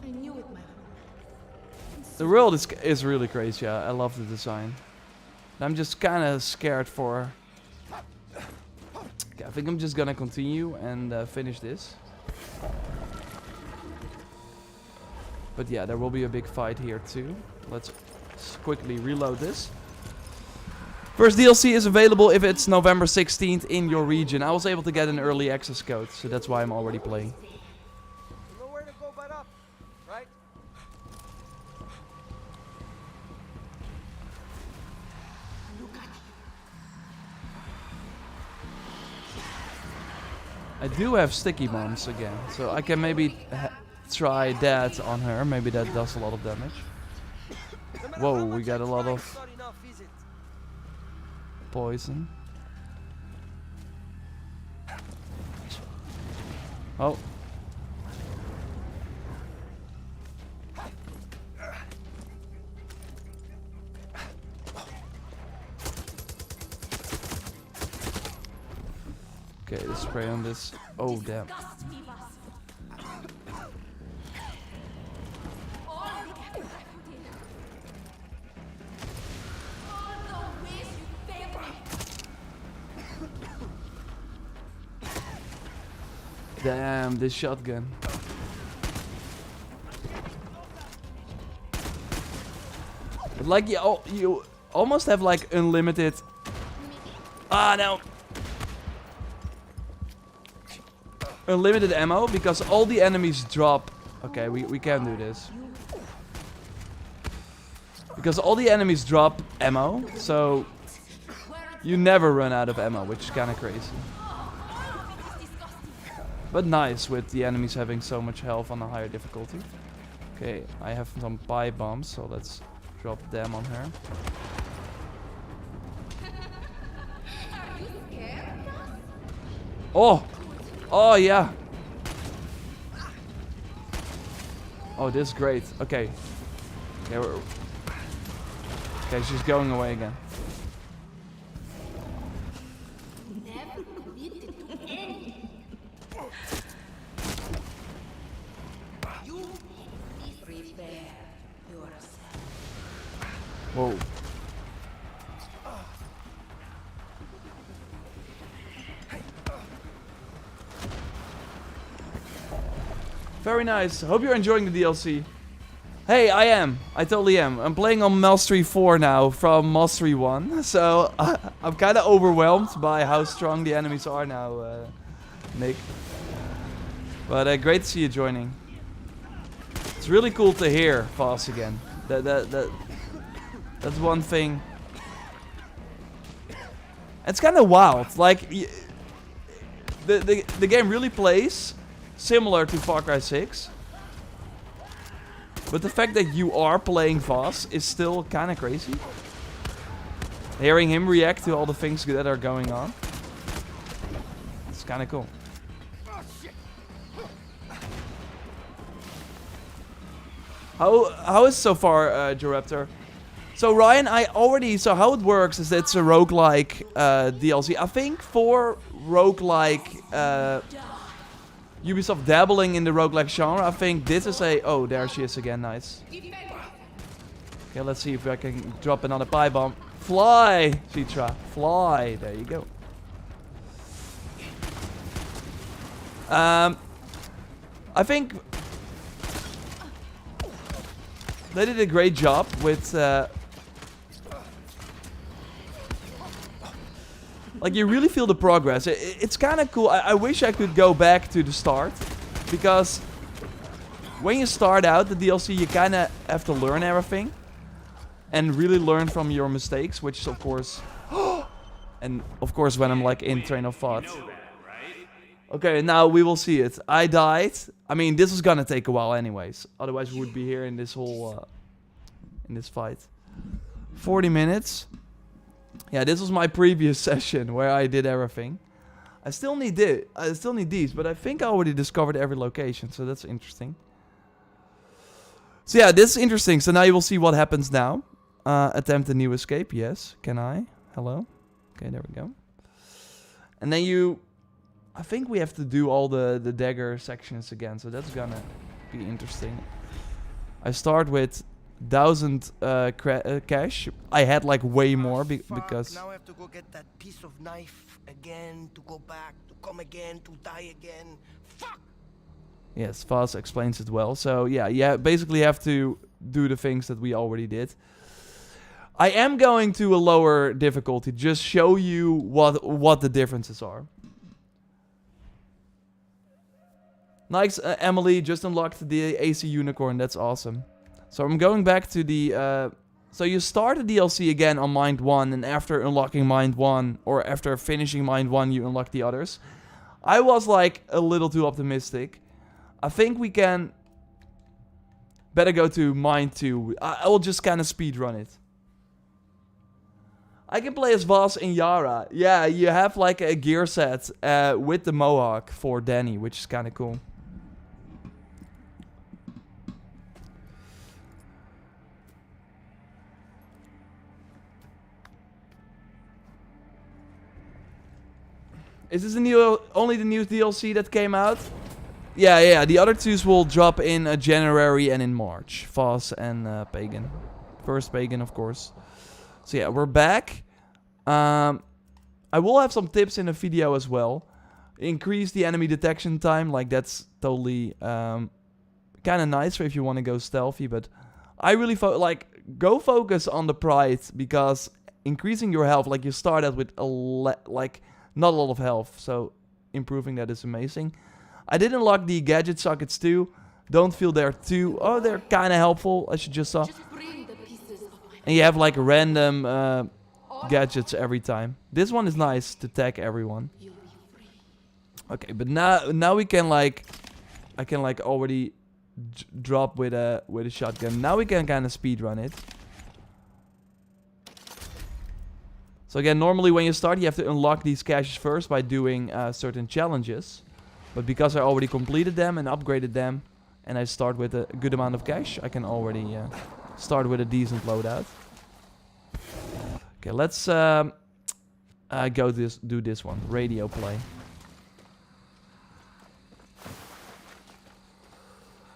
S4: I knew it, my lord.
S1: The world is really crazy. I love the design. I'm just kind of scared for. Okay, I think I'm just gonna continue and finish this. But yeah, there will be a big fight here too. Let's quickly reload this. First DLC is available if it's November 16th in your region. I was able to get an early access code, so that's why I'm already playing.
S2: Nowhere to go but up, right?
S1: I do have sticky bombs again, so I can maybe try that on her. Maybe that does a lot of damage. Whoa, we got a lot of poison. Oh. Okay, let's spray on this. Oh, damn.
S6: Disgust me, Vaas. All the effort I put in. All the ways you failed me.
S1: Damn, this shotgun. But like you almost have like unlimited. Ah no. Unlimited ammo because all the enemies drop. Okay, we can do this. Because all the enemies drop ammo, so you never run out of ammo, which is kind of crazy. But nice with the enemies having so much health on a higher difficulty. Okay, I have some pipe bombs, so let's drop them on her.
S6: Are you scared, Vaas?
S1: Oh! Oh, yeah. Oh, this is great. Okay. Okay, she's going away again.
S4: Never committed to any.
S6: You prepare yourself.
S1: Whoa. Very nice. Hope you're enjoying the DLC. Hey, I am. I totally am. I'm playing on Mastery 4 now from Mastery 1. So I'm kind of overwhelmed by how strong the enemies are now, Nick. But great to see you joining. It's really cool to hear Vaas again. That's one thing. It's kind of wild. Like the game really plays similar to Far Cry 6. But the fact that you are playing Vaas is still kind of crazy. Hearing him react to all the things that are going on. It's kind of cool. How is so far, JorRaptor? So Ryan, so how it works is that it's a roguelike DLC. I think for roguelike Ubisoft dabbling in the roguelike genre. I think this is a... Oh, there she is again. Nice. Okay, let's see if I can drop another pie bomb. Fly, Citra. Fly. There you go. I think they did a great job with... like, you really feel the progress. It's kind of cool. I wish I could go back to the start. Because when you start out the DLC, you kind of have to learn everything. And really learn from your mistakes, which is, of course... and, of course, when I'm, like, in train of thought. Okay, now we will see it. I died. I mean, this is gonna take a while anyways. Otherwise, we would be here in this whole... in this fight. 40 minutes. Yeah, this was my previous session where I did everything. I still need these, but I think I already discovered every location, so that's interesting. So yeah, this is interesting. So now you will see what happens now. Attempt a new escape. Yes. Can I? Hello? Okay, there we go. And then you... I think we have to do all the dagger sections again, so that's gonna be interesting. I start with 1,000 cash. I had like way more because...
S2: Now I have to go get that piece of knife again, to go back, to come again, to die again. Fuck!
S1: Yes, Vaas explains it well. So yeah, basically have to do the things that we already did. I am going to a lower difficulty, just show you what the differences are. Nice, Emily just unlocked the AC Unicorn. That's awesome. So I'm going back to the... so you start the DLC again on Mind 1, and after unlocking Mind 1, or after finishing Mind 1, you unlock the others. I was like a little too optimistic. I think we can... better go to Mind 2. I will just kind of speedrun it. I can play as Vaas and Yara. Yeah, you have like a gear set with the Mohawk for Danny, which is kind of cool. Is this only the new DLC that came out? Yeah. The other twos will drop in January and in March. Vaas and Pagan. First Pagan, of course. So yeah, we're back. I will have some tips in the video as well. Increase the enemy detection time. Like, that's totally kind of nice for if you want to go stealthy. But I really go focus on the pride, because increasing your health, like, you start out with not a lot of health, so improving that is amazing. I did unlock the gadget sockets too. Don't feel they're too... Oh, they're kind of helpful, as you just saw. And you have like random gadgets every time. This one is nice to tag everyone. Okay, but now we can like... I can like already drop with a shotgun. Now we can kind of speedrun it. So again, normally when you start, you have to unlock these caches first by doing certain challenges. But because I already completed them and upgraded them, and I start with a good amount of cash, I can already start with a decent loadout. Okay, let's do this one. Radio play.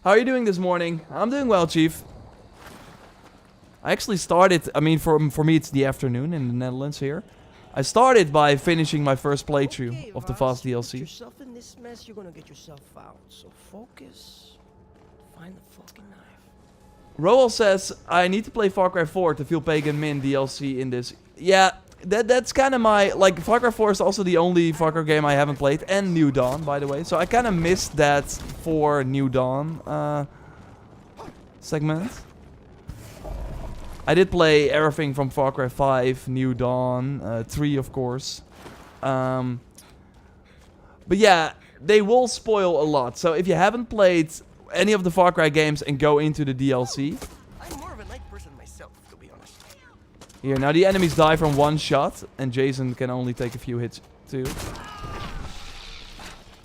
S1: How are you doing this morning? I'm doing well, Chief. I actually started, I mean, for me it's the afternoon in the Netherlands here. I started by finishing my first playthrough of the Vaas DLC.
S2: Get yourself in this mess, you're gonna get yourself out. So focus. Find the fucking knife.
S1: Roel says, I need to play Far Cry 4 to feel Pagan Min DLC in this. Yeah, that's kind of my... Like, Far Cry 4 is also the only Far Cry game I haven't played. And New Dawn, by the way. So I kind of missed that for New Dawn segment. I did play everything from Far Cry 5, New Dawn, 3 of course. But yeah, they will spoil a lot. So if you haven't played any of the Far Cry games and go into the DLC...
S2: I'm more of a night person myself, to be honest.
S1: Here, now the enemies die from one shot. And Jason can only take a few hits too.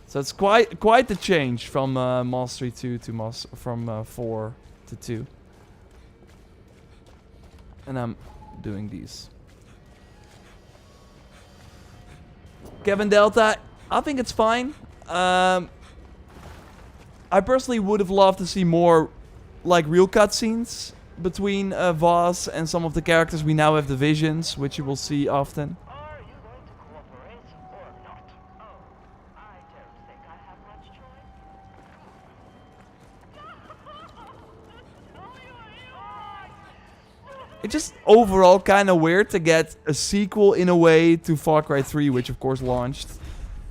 S1: So it's quite the change from Mastery 2 to from 4 to 2. And I'm doing these. Kevin Delta, I think it's fine. I personally would have loved to see more, like, real cutscenes between Vaas and some of the characters. We now have the visions, which you will see often.
S7: Are you going to cooperate or not? Oh, I don't think I have much choice.
S1: It's just overall kind of weird to get a sequel in a way to Far Cry 3, which of course launched.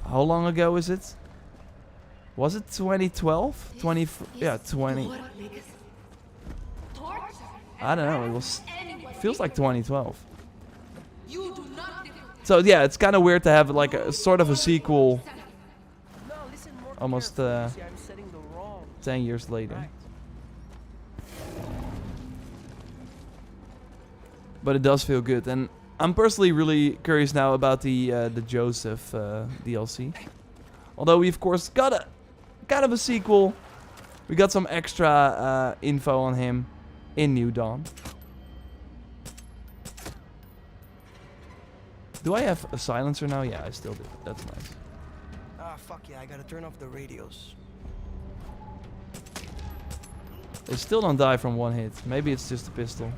S1: How long ago is it? Was it 2012? 20? Yeah, 20. I don't know. It was. Feels like 2012.
S4: You do not.
S1: So yeah, it's kind of weird to have like a sort of a sequel
S2: No, listen more
S1: almost
S2: carefully. See, I'm setting the wrong
S1: 10 years later.
S2: right.
S1: But it does feel good, and I'm personally really curious now about the Joseph DLC. Although we of course got a kind of a sequel, we got some extra info on him in New Dawn. Do I have a silencer now? Yeah, I still do. That's nice.
S2: Ah, fuck yeah, I gotta turn off the radios.
S1: They still don't die from one hit. Maybe it's just a pistol.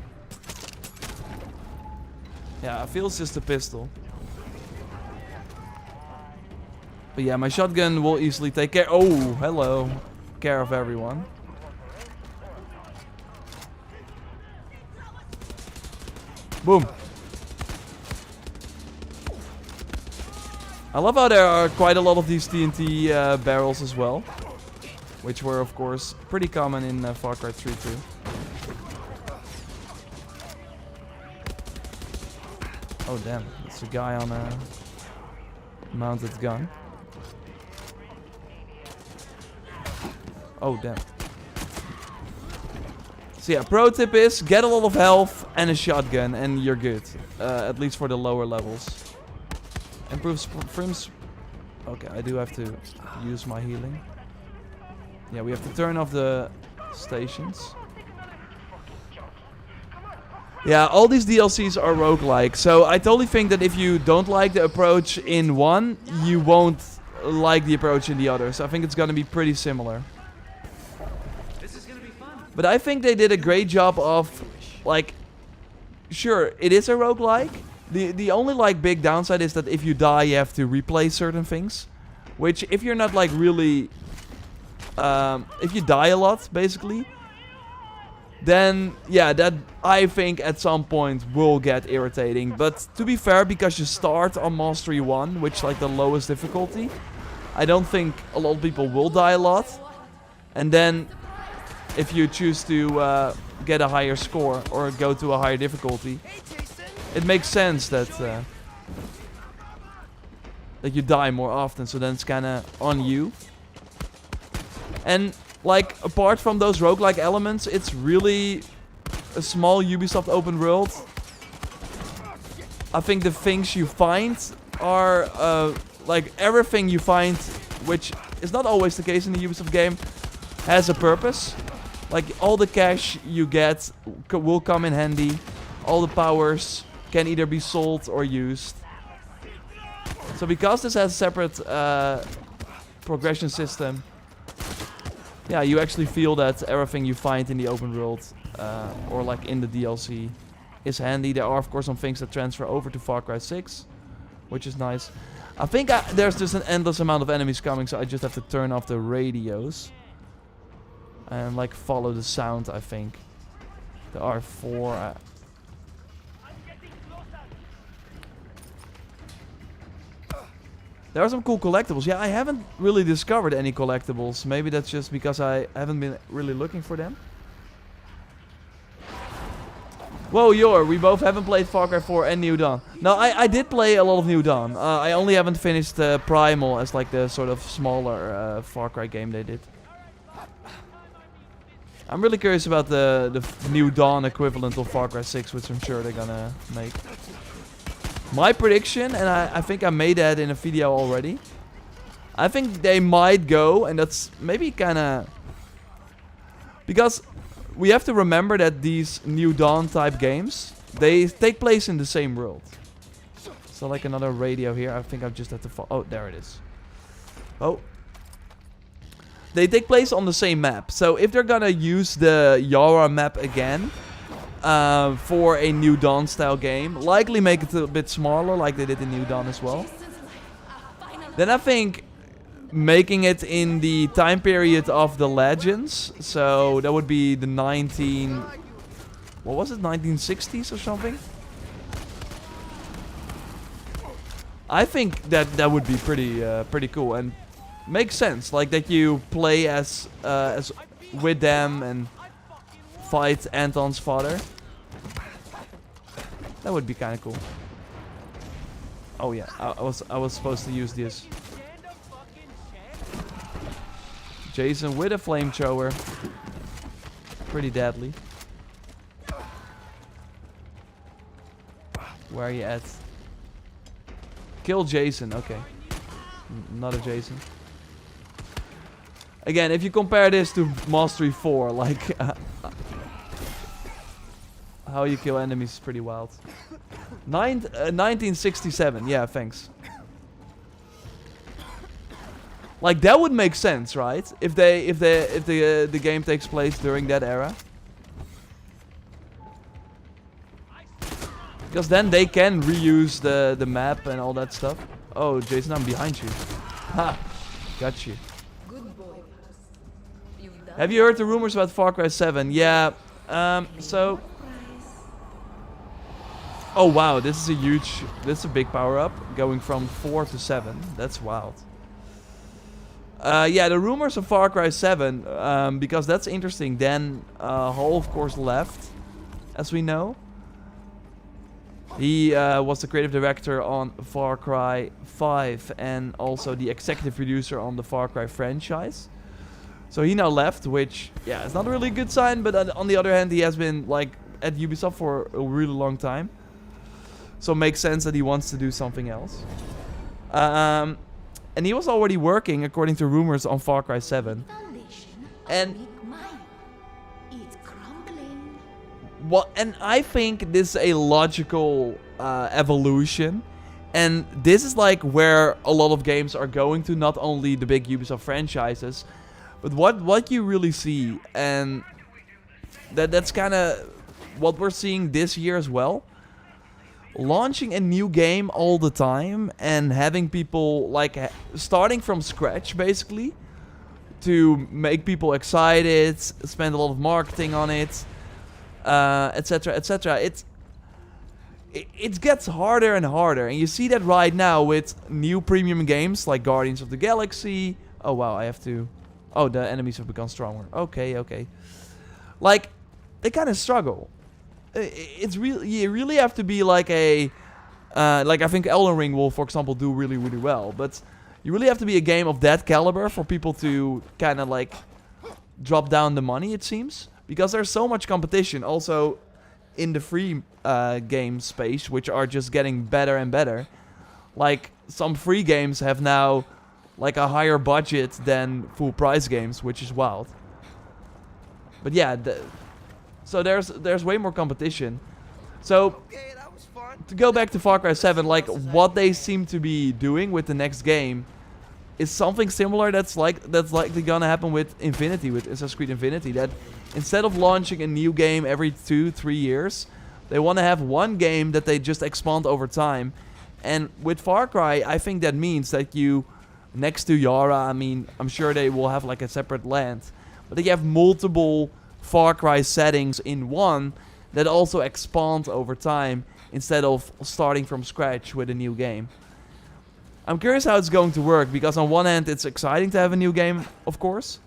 S1: Yeah, I feel it's just a pistol. But yeah, my shotgun will easily take care. Oh, hello. Care of everyone. Boom. I love how there are quite a lot of these TNT barrels as well. Which were, of course, pretty common in Far Cry 3 too. Oh damn, it's a guy on a mounted gun. Oh damn. So yeah, pro tip is get a lot of health and a shotgun and you're good. At least for the lower levels. Improves frames. Okay, I do have to use my healing. Yeah, we have to turn off the stations. Yeah, all these DLCs are roguelike, so I totally think that if you don't like the approach in one, you won't like the approach in the other. So I think it's gonna be pretty similar.
S3: This is gonna be fun.
S1: But I think they did a great job of, like, sure, it is a roguelike. The only, like, big downside is that if you die, you have to replay certain things. Which, if you're not, like, really... if you die a lot, basically... then, yeah, that I think at some point will get irritating. But to be fair, because you start on Mastery 1, which like the lowest difficulty, I don't think a lot of people will die a lot. And then, if you choose to get a higher score or go to a higher difficulty, it makes sense that that you die more often. So then it's kind of on you. And like, apart from those roguelike elements, it's really a small Ubisoft open world. I think the things you find are, like, everything you find, which is not always the case in the Ubisoft game, has a purpose. Like, all the cash you get will come in handy. All the powers can either be sold or used. So because this has a separate progression system, yeah, you actually feel that everything you find in the open world, or like in the DLC, is handy. There are of course some things that transfer over to Far Cry 6, which is nice. I think there's just an endless amount of enemies coming, so I just have to turn off the radios. And like follow the sound, I think. There are 4... There are some cool collectibles. Yeah, I haven't really discovered any collectibles. Maybe that's just because I haven't been really looking for them. Whoa, we both haven't played Far Cry 4 and New Dawn. No, I did play a lot of New Dawn. I only haven't finished Primal as like the sort of smaller Far Cry game they did. I'm really curious about the New Dawn equivalent of Far Cry 6, which I'm sure they're gonna make. My prediction, and I think I made that in a video already. I think they might go, and that's maybe kind of... Because we have to remember that these New Dawn type games, they take place in the same world. So like another radio here, I think I just have to... Oh, there it is. Oh. they take place on the same map. So if they're gonna use the Yara map again for a New Dawn style game, likely make it a bit smaller like they did in New Dawn as well, then I think making it in the time period of the Legends, so that would be the 1960s or something? I think that would be pretty cool and makes sense, like that you play as with them and fight Anton's father. That would be kind of cool. Oh yeah, I was supposed to use this. Jason with a flamethrower, pretty deadly. Where are you at? Kill Jason, okay. Not a Jason. Again, if you compare this to Mastery 4, like... how you kill enemies is pretty wild. 1967, yeah, thanks. Like, that would make sense, right? If the game takes place during that era. Because then they can reuse the map and all that stuff. Oh, Jason, I'm behind you. Ha! Got you.
S6: Good boy. You've done
S1: Have you heard the rumors about Far Cry 7? Yeah. So... Oh wow, this is a huge... This is a big power up. Going from 4 to 7. That's wild. Yeah, the rumors of Far Cry 7. Because that's interesting. Dan Hall, of course, left. As we know. He was the creative director on Far Cry 5 and also the executive producer on the Far Cry franchise. So he now left, which, yeah, it's not a really good sign, but on the other hand, he has been, like, at Ubisoft for a really long time. So it makes sense that he wants to do something else. And he was already working, according to rumors, on Far Cry 7. And...
S4: It's crumbling.
S1: Well, and I think this is a logical evolution. And this is like where a lot of games are going to, not only the big Ubisoft franchises, but what you really see. And that's kind of what we're seeing this year as well. Launching a new game all the time and having people like starting from scratch basically to make people excited, spend a lot of marketing on it, etc, etc. It gets harder and harder, and you see that right now with new premium games like Guardians of the Galaxy. Oh wow, I have to... Oh, the enemies have become stronger. Okay, okay. Like, they kind of struggle. It's really... You really have to be like a... like, I think Elden Ring will, for example, do really, really well. But you really have to be a game of that caliber for people to kind of, like, drop down the money, it seems. Because there's so much competition. Also, in the free game space, which are just getting better and better. Like, some free games have now, like, a higher budget than full price games, which is wild. But yeah, so there's way more competition. So, to go back to Far Cry 7, like, what they seem to be doing with the next game is something similar that's likely gonna happen with Infinity, with Assassin's Creed Infinity. That instead of launching a new game every 2-3 years, they want to have one game that they just expand over time. And with Far Cry, I think that means that you, next to Yara, I mean, I'm sure they will have like a separate land, but that you have multiple Far Cry settings in one that also expand over time instead of starting from scratch with a new game. I'm curious how it's going to work, because on one hand it's exciting to have a new game, of course.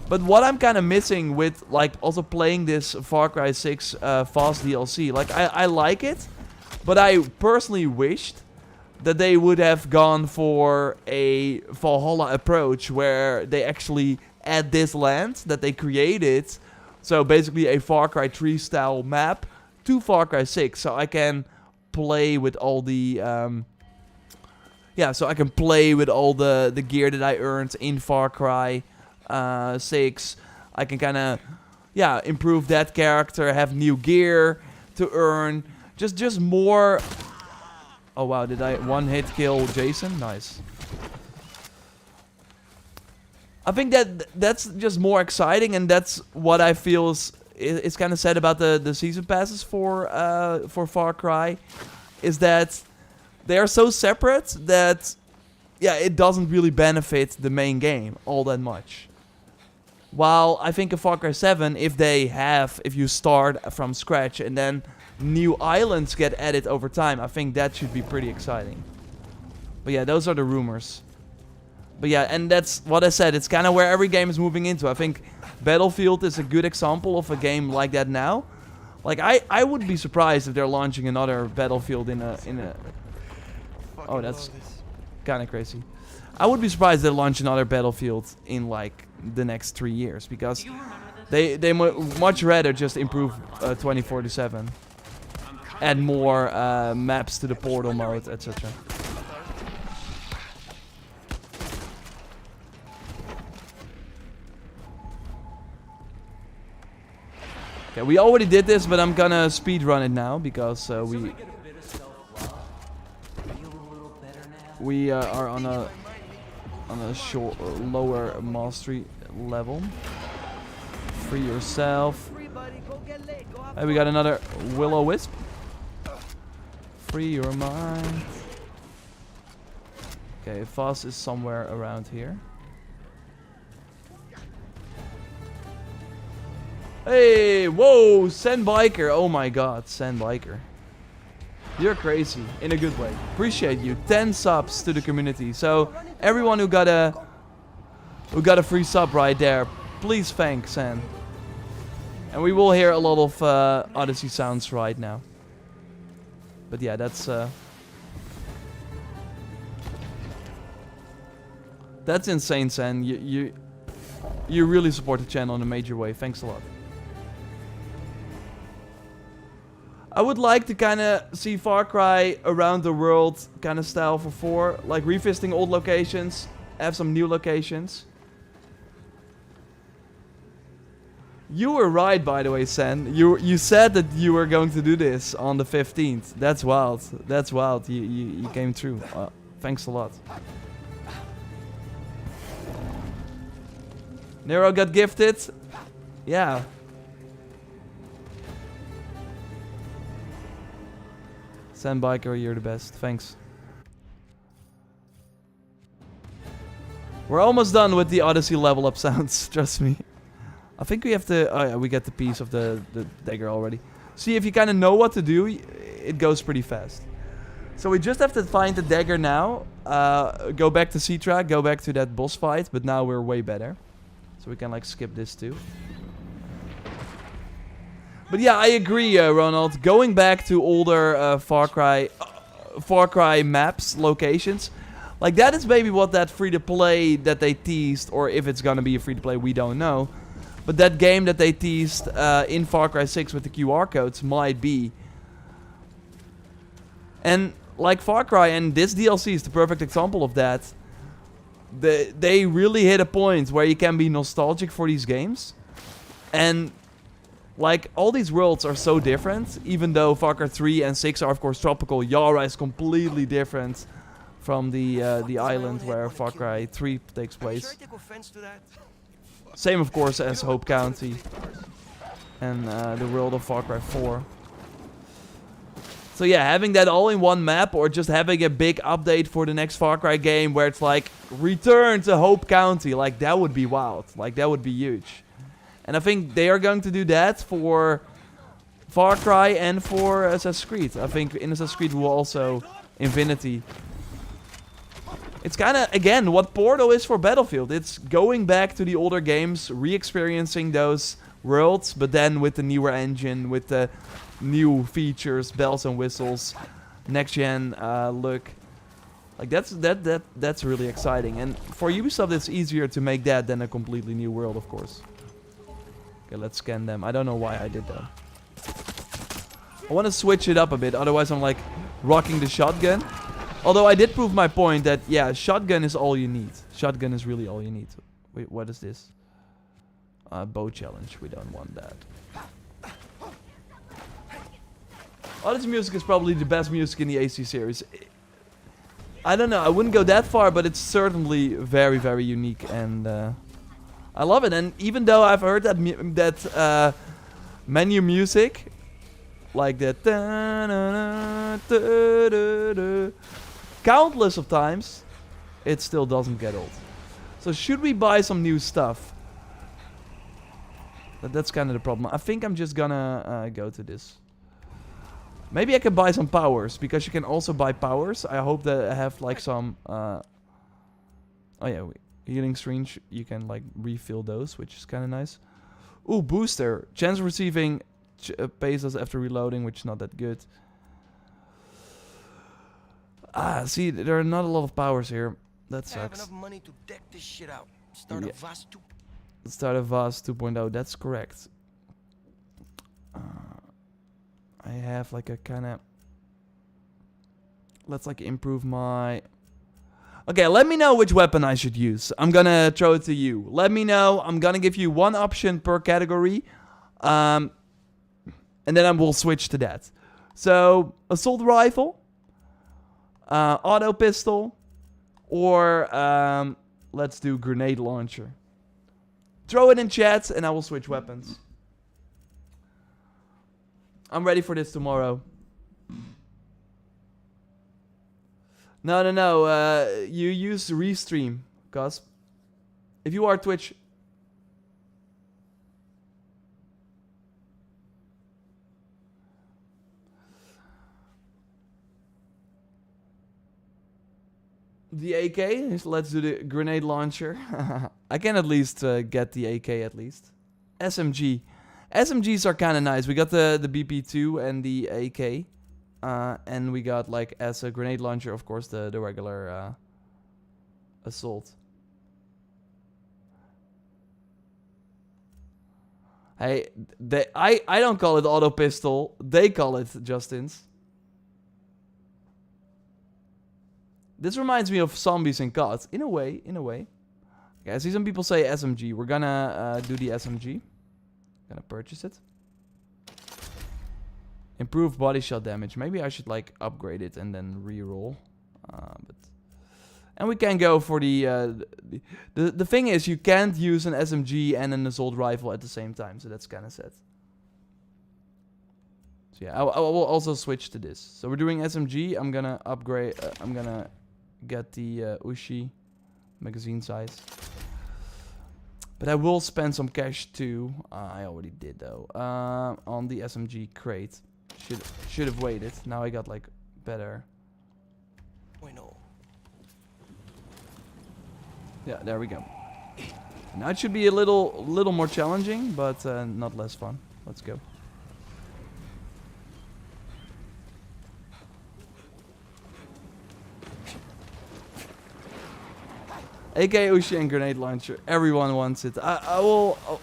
S1: But what I'm kind of missing with, like, also playing this Far Cry 6 Vaas DLC, like, I like it, but I personally wished that they would have gone for a Valhalla approach, where they actually add this land that they created, so basically a Far Cry 3 style map, to Far Cry 6, so I can play with all the... so I can play with all the gear that I earned in Far Cry 6. I can kind of, improve that character, have new gear to earn. Just more... Oh wow, did I one-hit kill Jason? Nice. I think that's just more exciting, and that's what I feel is kind of sad about the season passes for Far Cry, is that they are so separate that yeah, it doesn't really benefit the main game all that much. While I think in Far Cry 7, if you start from scratch and then new islands get added over time, I think that should be pretty exciting. But yeah, those are the rumors. But yeah, and that's what I said, it's kind of where every game is moving into. I think Battlefield is a good example of a game like that now. Like, I would be surprised if they're launching another Battlefield in a... Oh, that's kind of crazy. I would be surprised they launch another Battlefield in, like, the next 3 years. Because they much rather just improve 2047. Add more maps to the portal mode, etc. Okay, we already did this, but I'm gonna speed run it now because we are on a short lower mastery level. Free yourself. Hey, we got another will-o-wisp. Free your mind. Okay, Vaas is somewhere around here. Hey, whoa, Sand Biker. Oh my god, Sand Biker. You're crazy, in a good way. Appreciate you. 10 subs to the community. So, everyone who got a free sub right there, please thank Sand. And we will hear a lot of Odyssey sounds right now. But yeah, that's insane, Sand. You really support the channel in a major way. Thanks a lot. I would like to kind of see Far Cry around the world kind of style for 4. Like revisiting old locations, have some new locations. You were right, by the way, Sen. You said that you were going to do this on the 15th. That's wild. That's wild. You came through. Thanks a lot. Nero got gifted. Yeah. Sandbiker, you're the best. Thanks. We're almost done with the Odyssey level up sounds. Trust me. I think we have to... Oh yeah, we get the piece of the dagger already. See, if you kind of know what to do, it goes pretty fast. So we just have to find the dagger now. Go back to Citra, go back to that boss fight. But now we're way better. So we can like skip this too. But yeah, I agree, Ronald. Going back to older Far Cry maps, locations, like that is maybe what that free-to-play that they teased, or if it's gonna be a free-to-play, we don't know. But that game that they teased in Far Cry 6 with the QR codes might be. And like Far Cry, and this DLC is the perfect example of that. They really hit a point where you can be nostalgic for these games, and like, all these worlds are so different, even though Far Cry 3 and 6 are, of course, tropical. Yara is completely different from the island where Far Cry 3 takes place. Same, of course, as Hope County and the world of Far Cry 4. So yeah, having that all in one map, or just having a big update for the next Far Cry game where it's like, return to Hope County, like, that would be wild. Like, that would be huge. And I think they are going to do that for Far Cry and for Assassin's Creed. I think in Assassin's Creed will also Infinity. It's kind of, again, what Portal is for Battlefield. It's going back to the older games, re-experiencing those worlds, but then with the newer engine, with the new features, bells and whistles, next-gen look. Like, that's really exciting. And for Ubisoft, it's easier to make that than a completely new world, of course. Okay, let's scan them. I don't know why I did that. I want to switch it up a bit, otherwise I'm like rocking the shotgun. Although I did prove my point that, yeah, shotgun is all you need. Shotgun is really all you need. Wait, what is this? Bow challenge. We don't want that. Oh, this music is probably the best music in the AC series. I don't know, I wouldn't go that far, but it's certainly very, very unique and I love it, and even though I've heard that menu music, like that, countless of times, it still doesn't get old. So should we buy some new stuff? That's kind of the problem. I think I'm just gonna go to this. Maybe I can buy some powers, because you can also buy powers. I hope that I have like some... oh yeah, healing syringe. You can like refill those, which is kind of nice. Ooh, booster. Chance of receiving pays us after reloading, which is not that good. Ah, see, there are not a lot of powers here. That
S2: I have
S1: sucks.
S2: enough money to deck this shit out. Start
S1: Yeah.
S2: a Vaas 2.
S1: Start a Vaas 2.0, that's correct. I have like a kind of... Let's like improve my... Okay, let me know which weapon I should use. I'm gonna throw it to you. Let me know. I'm gonna give you one option per category. And then I will switch to that. So, assault rifle. Auto pistol. Or let's do grenade launcher. Throw it in chat and I will switch weapons. I'm ready for this tomorrow. No. You use restream, cuz. If you are Twitch... The AK? Let's do the grenade launcher. I can at least get the AK at least. SMG. SMGs are kind of nice. We got the BP2 and the AK. And we got, like, as a grenade launcher, of course, the regular assault. Hey, I don't call it auto pistol. They call it Justin's. This reminds me of zombies and COD. In a way. Okay, I see some people say SMG. We're gonna do the SMG. Gonna purchase it. Improve body shot damage. Maybe I should like upgrade it and then re-roll. And we can go for the thing is you can't use an SMG and an assault rifle at the same time, so that's kind of sad. So yeah, I will also switch to this. So we're doing SMG. I'm gonna upgrade. I'm gonna get the Ushi magazine size. But I will spend some cash too. I already did though. On the SMG crate. Should have waited. Now I got like better.
S2: Bueno.
S1: Yeah, there we go. Now it should be a little more challenging, but not less fun. Let's go. AK, Ushi, and grenade launcher. Everyone wants it. I will... Oh.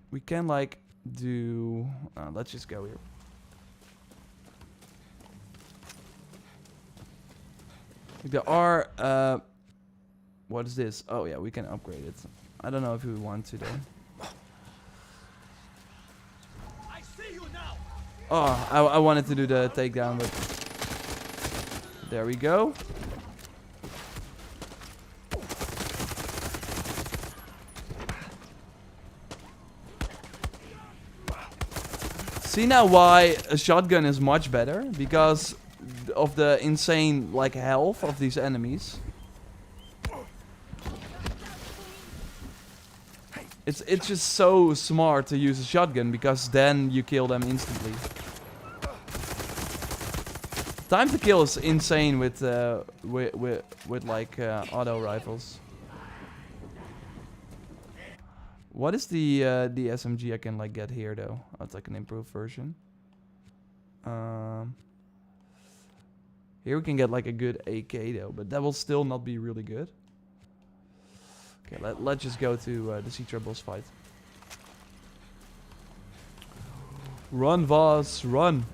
S1: We can like do... let's just go here. There are... what is this? Oh yeah, we can upgrade it. I don't know if we want to though.
S2: I see you now.
S1: Oh, I wanted to do the takedown, but... There we go. See now why a shotgun is much better? Because of the insane like health of these enemies. It's just so smart to use a shotgun because then you kill them instantly. Time to kill is insane with like auto rifles. What is the SMG I can like get here though? Oh, it's like an improved version. Here we can get like a good AK though, but that will still not be really good. Okay, let's just go to the Citra boss fight. Run, Vaas, run!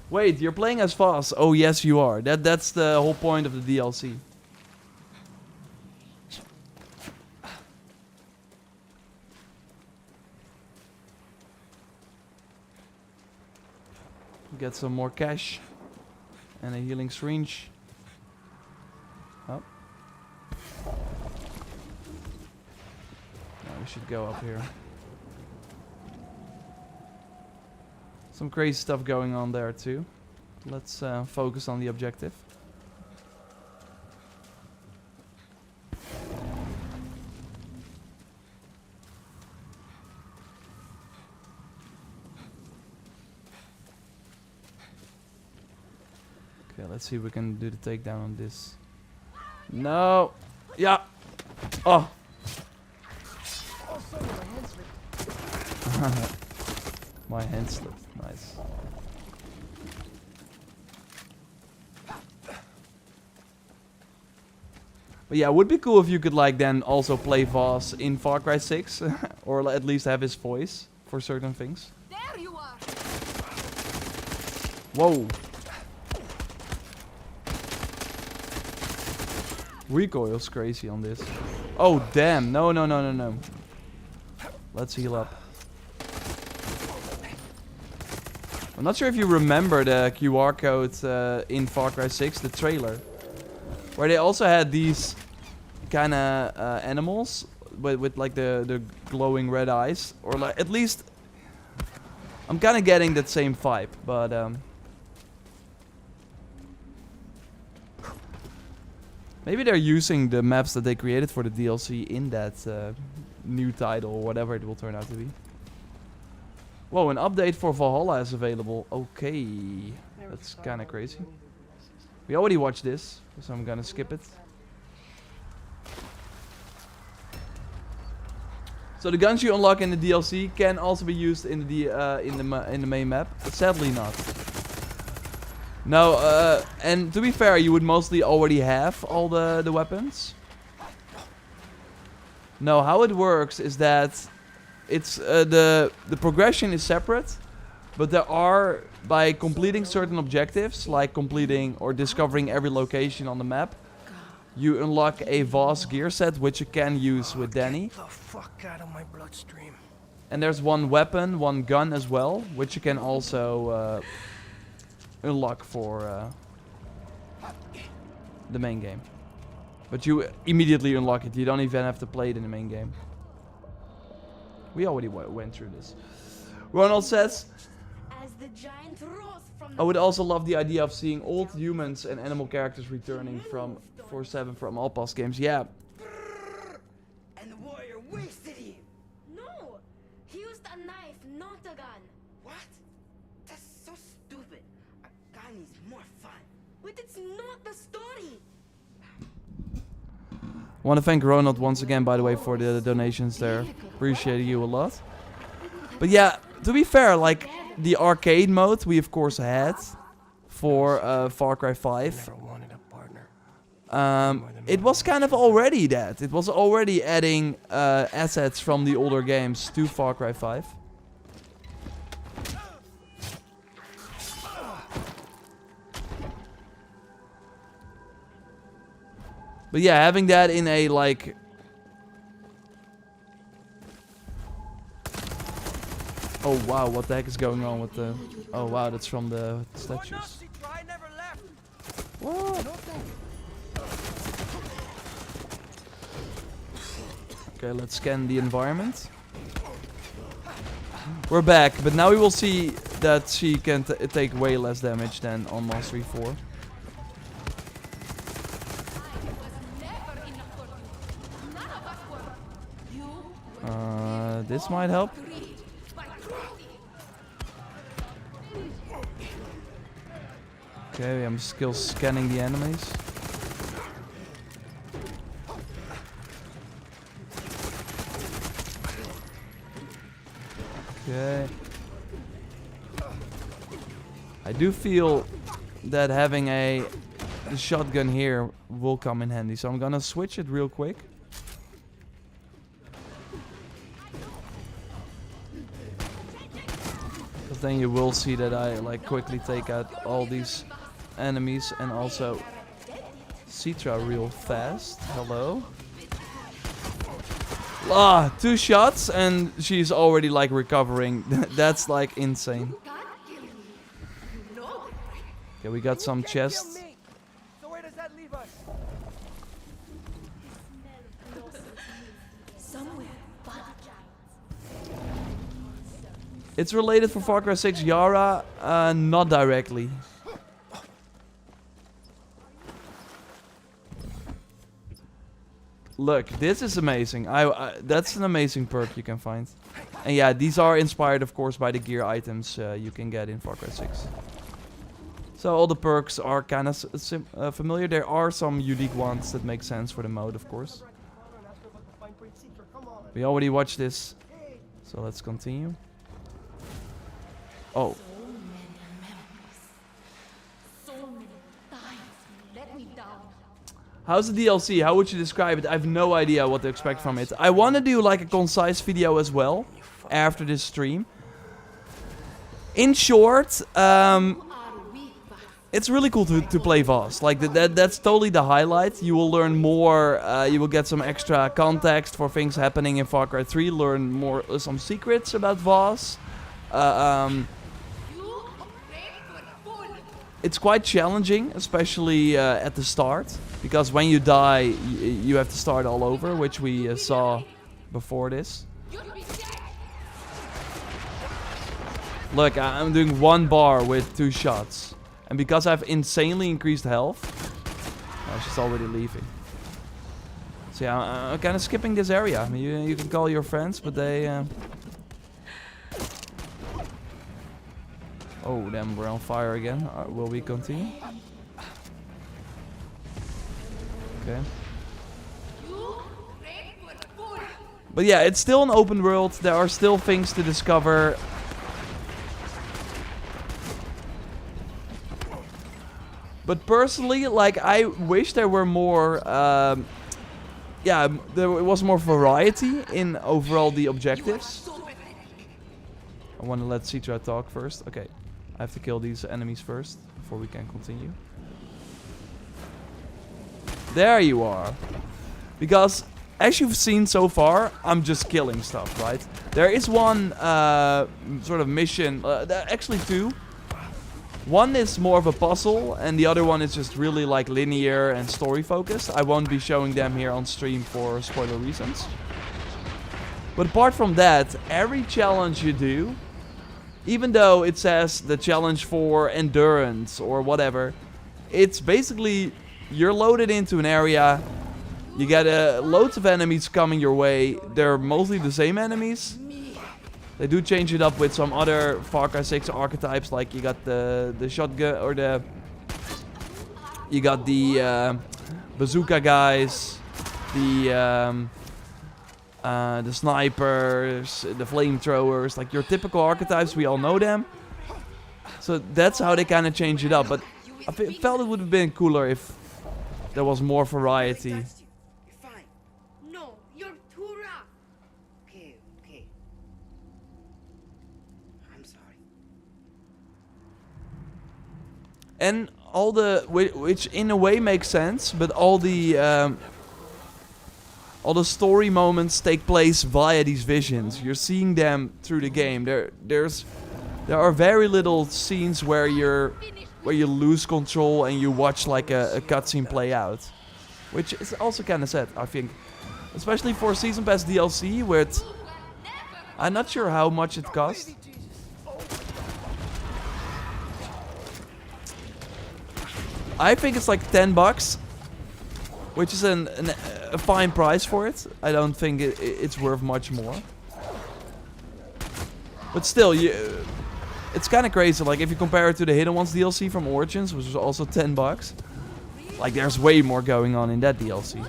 S1: Wait, you're playing as Vaas? Oh yes, you are. That's the whole point of the DLC. Get some more cash and a healing syringe. Oh. should go up here. Some crazy stuff going on there too. Let's focus on the objective. Okay, let's see if we can do the takedown on this. No! Yeah! Oh!
S2: Oh, sorry, my hand slipped.
S1: My hand slipped. Nice. But yeah, it would be cool if you could like then also play Vaas in Far Cry 6. Or at least have his voice for certain things.
S4: There you are!
S1: Whoa! Recoil's crazy on this. Oh damn, no. Let's heal up. I'm not sure if you remember the QR code in Far Cry 6, the trailer. Where they also had these kind of animals with like the glowing red eyes. Or like, at least, I'm kind of getting that same vibe, but maybe they're using the maps that they created for the DLC in that new title, or whatever it will turn out to be. Whoa, an update for Valhalla is available. Okay, that's kind of crazy. We already watched this, so I'm gonna skip it. So the guns you unlock in the DLC can also be used in the main map, but sadly not. No, and to be fair, you would mostly already have all the weapons. No, how it works is that it's the progression is separate, but there are, by completing certain objectives, like completing or discovering every location on the map, you unlock a Vaas gear set, which you can use with Danny.
S2: Get the fuck out of my bloodstream.
S1: And there's one weapon, one gun as well, which you can also unlock for the main game. But you immediately unlock it. You don't even have to play it in the main game. We already went through this. Ronald says,
S5: As the giant rose from
S1: I would also love the idea of seeing old humans and animal characters returning from 4-7 from all past games. Yeah.
S5: And the warrior wasted him.
S4: No! He used a knife, not a gun.
S5: What? That's so stupid. A gun is more fun.
S4: But it's not the story!
S1: I want to thank Ronald once again, by the way, for the donations there. Appreciate you a lot. But yeah, to be fair, like the arcade mode we of course had for Far Cry 5.
S2: Never wanted a partner.
S1: It was kind of already that. It was already adding assets from the older games to Far Cry 5. But yeah, having that in a like... Oh wow, what the heck is going on with the... Oh wow, that's from the statues. What? Okay, let's scan the environment. We're back, but now we will see that she can take way less damage than on Mastery 4. This might help. Okay, I'm still scanning the enemies. Okay. I do feel that having the shotgun here will come in handy, so I'm gonna switch it real quick. Because then you will see that I like quickly take out all these enemies and also Citra real fast. Hello. Ah, 2 shots and she's already like recovering. That's like insane. Okay, we got some chests.
S2: So where does that leave us?
S6: Somewhere
S1: It's related for Far Cry 6 Yara, not directly. Look, this is amazing. That's an amazing perk you can find. And yeah, these are inspired, of course, by the gear items you can get in Far Cry 6. So all the perks are kind of familiar. There are some unique ones that make sense for the mode, of course. We already watched this, so let's continue. Oh. How's the DLC? How would you describe it? I have no idea what to expect from it. I want to do like a concise video as well after this stream. In short, it's really cool to play Vaas. Like that's totally the highlight. You will learn more. You will get some extra context for things happening in Far Cry 3. Learn more, some secrets about Vaas. It's quite challenging, especially at the start, because when you die, you have to start all over, which we saw before this. Look, I'm doing 1 bar with 2 shots. And because I have insanely increased health, she's already leaving. So yeah, I'm kind of skipping this area. I mean, you can call your friends, but they... Oh, damn, we're on fire again. Will we continue? Okay. But yeah, it's still an open world. There are still things to discover. But personally, like, I wish there were more... yeah, there was more variety in overall the objectives. I want to let Citra talk first. Okay. I have to kill these enemies first before we can continue. There you are. Because, as you've seen so far, I'm just killing stuff, right? There is one sort of mission, actually 2. One is more of a puzzle, and the other one is just really like linear and story focused. I won't be showing them here on stream for spoiler reasons. But apart from that, every challenge you do, even though it says the challenge for endurance or whatever, it's basically you're loaded into an area, you get loads of enemies coming your way. They're mostly the same enemies. They do change it up with some other Far Cry 6 archetypes, like you got the shotgun or you got the bazooka guys, the snipers, the flamethrowers, like your typical archetypes, we all know them. So that's how they kind of change it up. But I felt it would have been cooler if there was more variety.
S5: You're fine.
S6: No, you're too rough.
S5: Okay, okay. I'm sorry.
S1: And all the, which in a way makes sense, but all the story moments take place via these visions. You're seeing them through the game. There are very little scenes where you lose control and you watch like a cutscene play out, which is also kind of sad, I think, especially for Season Pass DLC. With I'm not sure how much it costs. I think it's like $10. Which is a fine price for it. I don't think it's worth much more. But still, it's kind of crazy. Like, if you compare it to the Hidden Ones DLC from Origins, which was also $10. Like, there's way more going on in that DLC.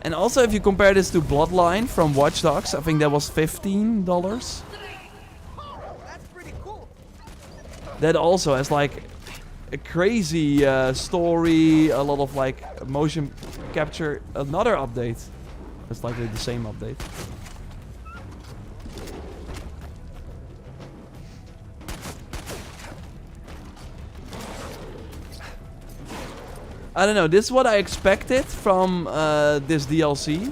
S1: And also, if you compare this to Bloodline from Watch Dogs, I think that was $15.
S2: That's pretty cool.
S1: That also has like a crazy story, a lot of like motion capture. Another update. It's likely the same update. I don't know. This is what I expected from this DLC.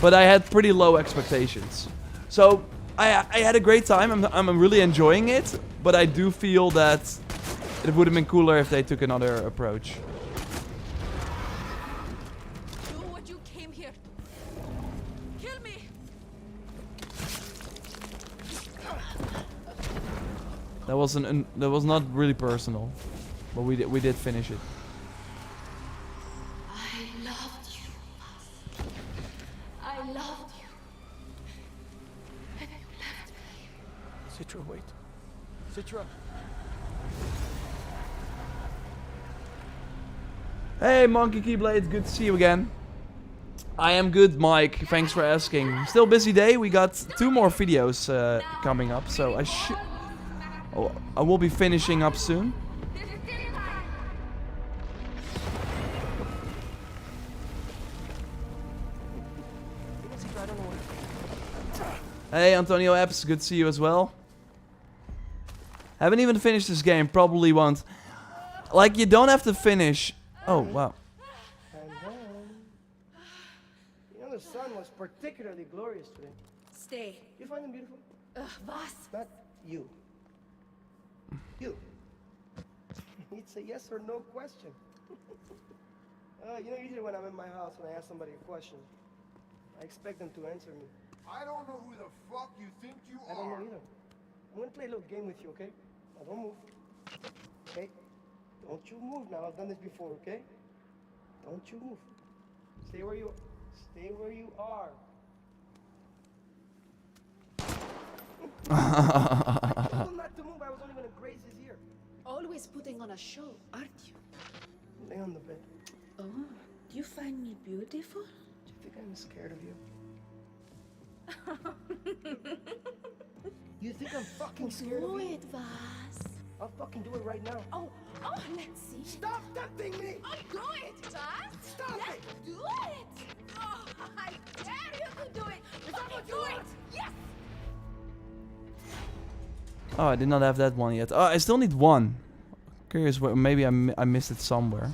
S1: But I had pretty low expectations. So, I had a great time. I'm really enjoying it. But I do feel that it would have been cooler if they took another approach.
S6: Do what you came here to. Kill me.
S1: That was not really personal. But we did finish it.
S4: I loved you, Vaas. I loved you. And you left me.
S2: Citra, wait. Citra.
S1: Hey, Monkey Keyblade, good to see you again. I am good, Mike. Thanks for asking. Still busy day. We got 2 more videos coming up, so I will be finishing up soon.
S2: Citra, I don't know what.
S1: Hey, Antonio Epps, good to see you as well. Haven't even finished this game, probably won't. Like, you don't have to finish. Oh, wow.
S2: And then, you know, the sun was particularly glorious today.
S6: Stay.
S2: You find them beautiful?
S6: Vaas.
S2: Not you. You. It's a yes or no question. You know, usually when I'm in my house and I ask somebody a question, I expect them to answer me.
S8: I don't know who the fuck you think you
S2: I don't know
S8: are.
S2: either. I'm gonna play a little game with you, okay? Now don't move. Okay? Don't you move now. I've done this before, okay? Don't you move. Stay where you are. I told him not to move. I was only gonna graze his ear.
S6: Always putting on a show, aren't you?
S2: Lay on the bed.
S6: Oh, do you find me beautiful?
S2: Do you think I'm scared of you? You think I'm fucking scared of
S6: Do
S2: you?
S6: it, Vaas.
S2: I'll fucking do it right now.
S6: Oh, let's see.
S2: Stop tempting me!
S6: Oh, do it, Vaas.
S2: Stop
S6: Yes,
S2: it!
S6: do it. Oh, I dare you to do it. Fucking do it. Yes.
S1: Oh, I did not have that one yet. Oh, I still need one. Curious, maybe I missed it somewhere.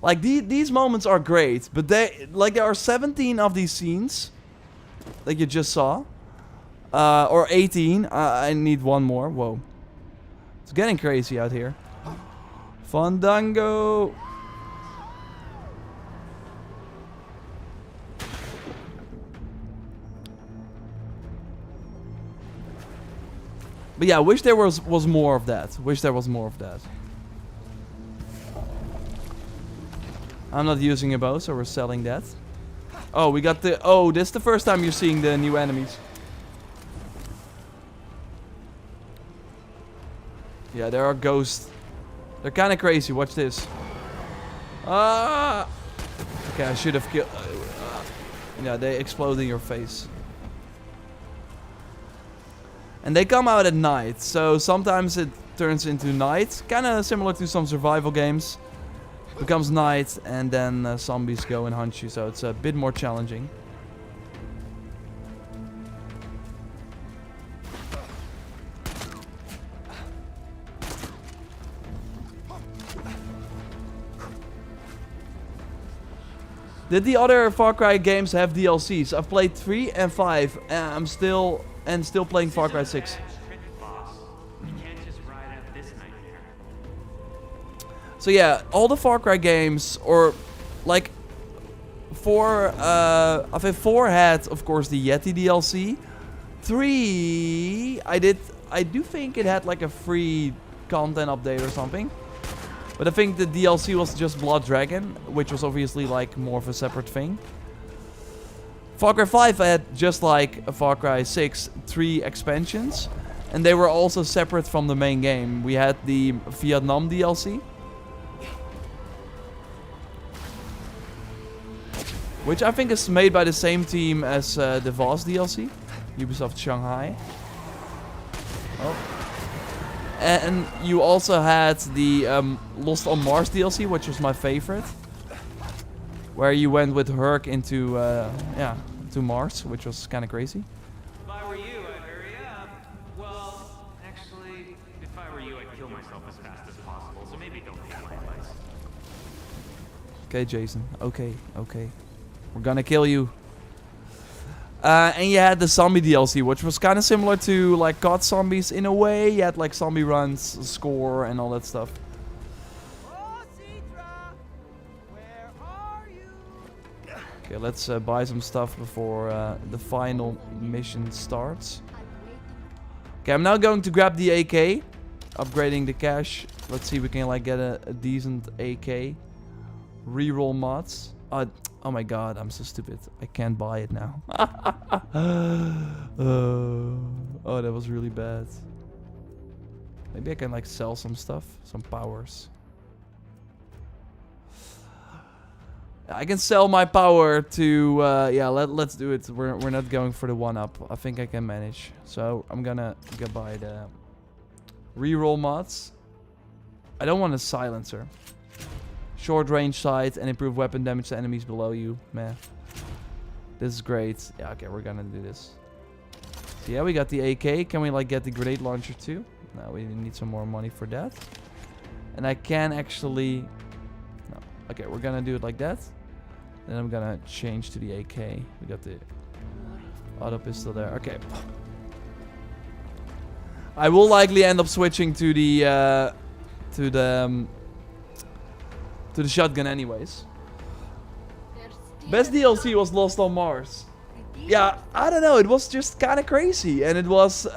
S1: Like, these moments are great, but there are 17 of these scenes that you just saw. Or 18. I need one more. Whoa. It's getting crazy out here. Fandango! But yeah, wish there was more of that. Wish there was more of that. I'm not using a bow, so we're selling that. Oh, we got the... Oh, this is the first time you're seeing the new enemies. Yeah, there are ghosts. They're kind of crazy. Watch this. Ah! Okay, I should have killed... yeah, they explode in your face. And they come out at night, so sometimes it turns into night. Kind of similar to some survival games. Becomes night, and then zombies go and hunt you, so it's a bit more challenging. Did the other Far Cry games have DLCs? I've played 3 and 5, and I'm still playing Far Cry 6.
S3: You can't just ride out this nightmare.
S1: So yeah, all the Far Cry games, or like 4, I think 4 had, of course, the Yeti DLC. 3, I do think it had like a free content update or something. But I think the DLC was just Blood Dragon, which was obviously like more of a separate thing. Far Cry 5 had just like a Far Cry 6, 3 expansions. And they were also separate from the main game. We had the Vietnam DLC. Which I think is made by the same team as the Vaas DLC. Ubisoft Shanghai. Oh. And you also had the Lost on Mars DLC, which was my favorite. Where you went with Herc into, to Mars, which was kind of crazy.
S3: If I were you, I'd hurry up. Well, actually, if I were you, I'd kill myself as fast fast as possible, so maybe don't take my advice.
S1: Okay, Jason. Okay, okay. We're gonna kill you. And you had the zombie DLC, which was kind of similar to like COD Zombies in a way. You had like zombie runs, score, and all that stuff. Okay, let's buy some stuff before the final mission starts. Okay, I'm now going to grab the AK, upgrading the cash. Let's see if we can like get a decent AK. Reroll mods. Oh my god, I'm so stupid. I can't buy it now. Oh, that was really bad. Maybe I can like sell some stuff, some powers. I can sell my power to yeah, let's do it. We're not going for the 1-up. I think I can manage. So I'm gonna go buy the reroll mods. I don't want a silencer. Short range sight and improve weapon damage to enemies below you. Man, this is great. Yeah, okay, we're gonna do this. So yeah, we got the AK. Can we like get the grenade launcher too? No, we need some more money for that. And I can actually... No. Okay, we're gonna do it like that. Then I'm gonna change to the AK. We got the auto pistol there. Okay. I will likely end up switching to the shotgun anyways. Best DLC was Lost on Mars. Yeah, I don't know. It was just kind of crazy, and it was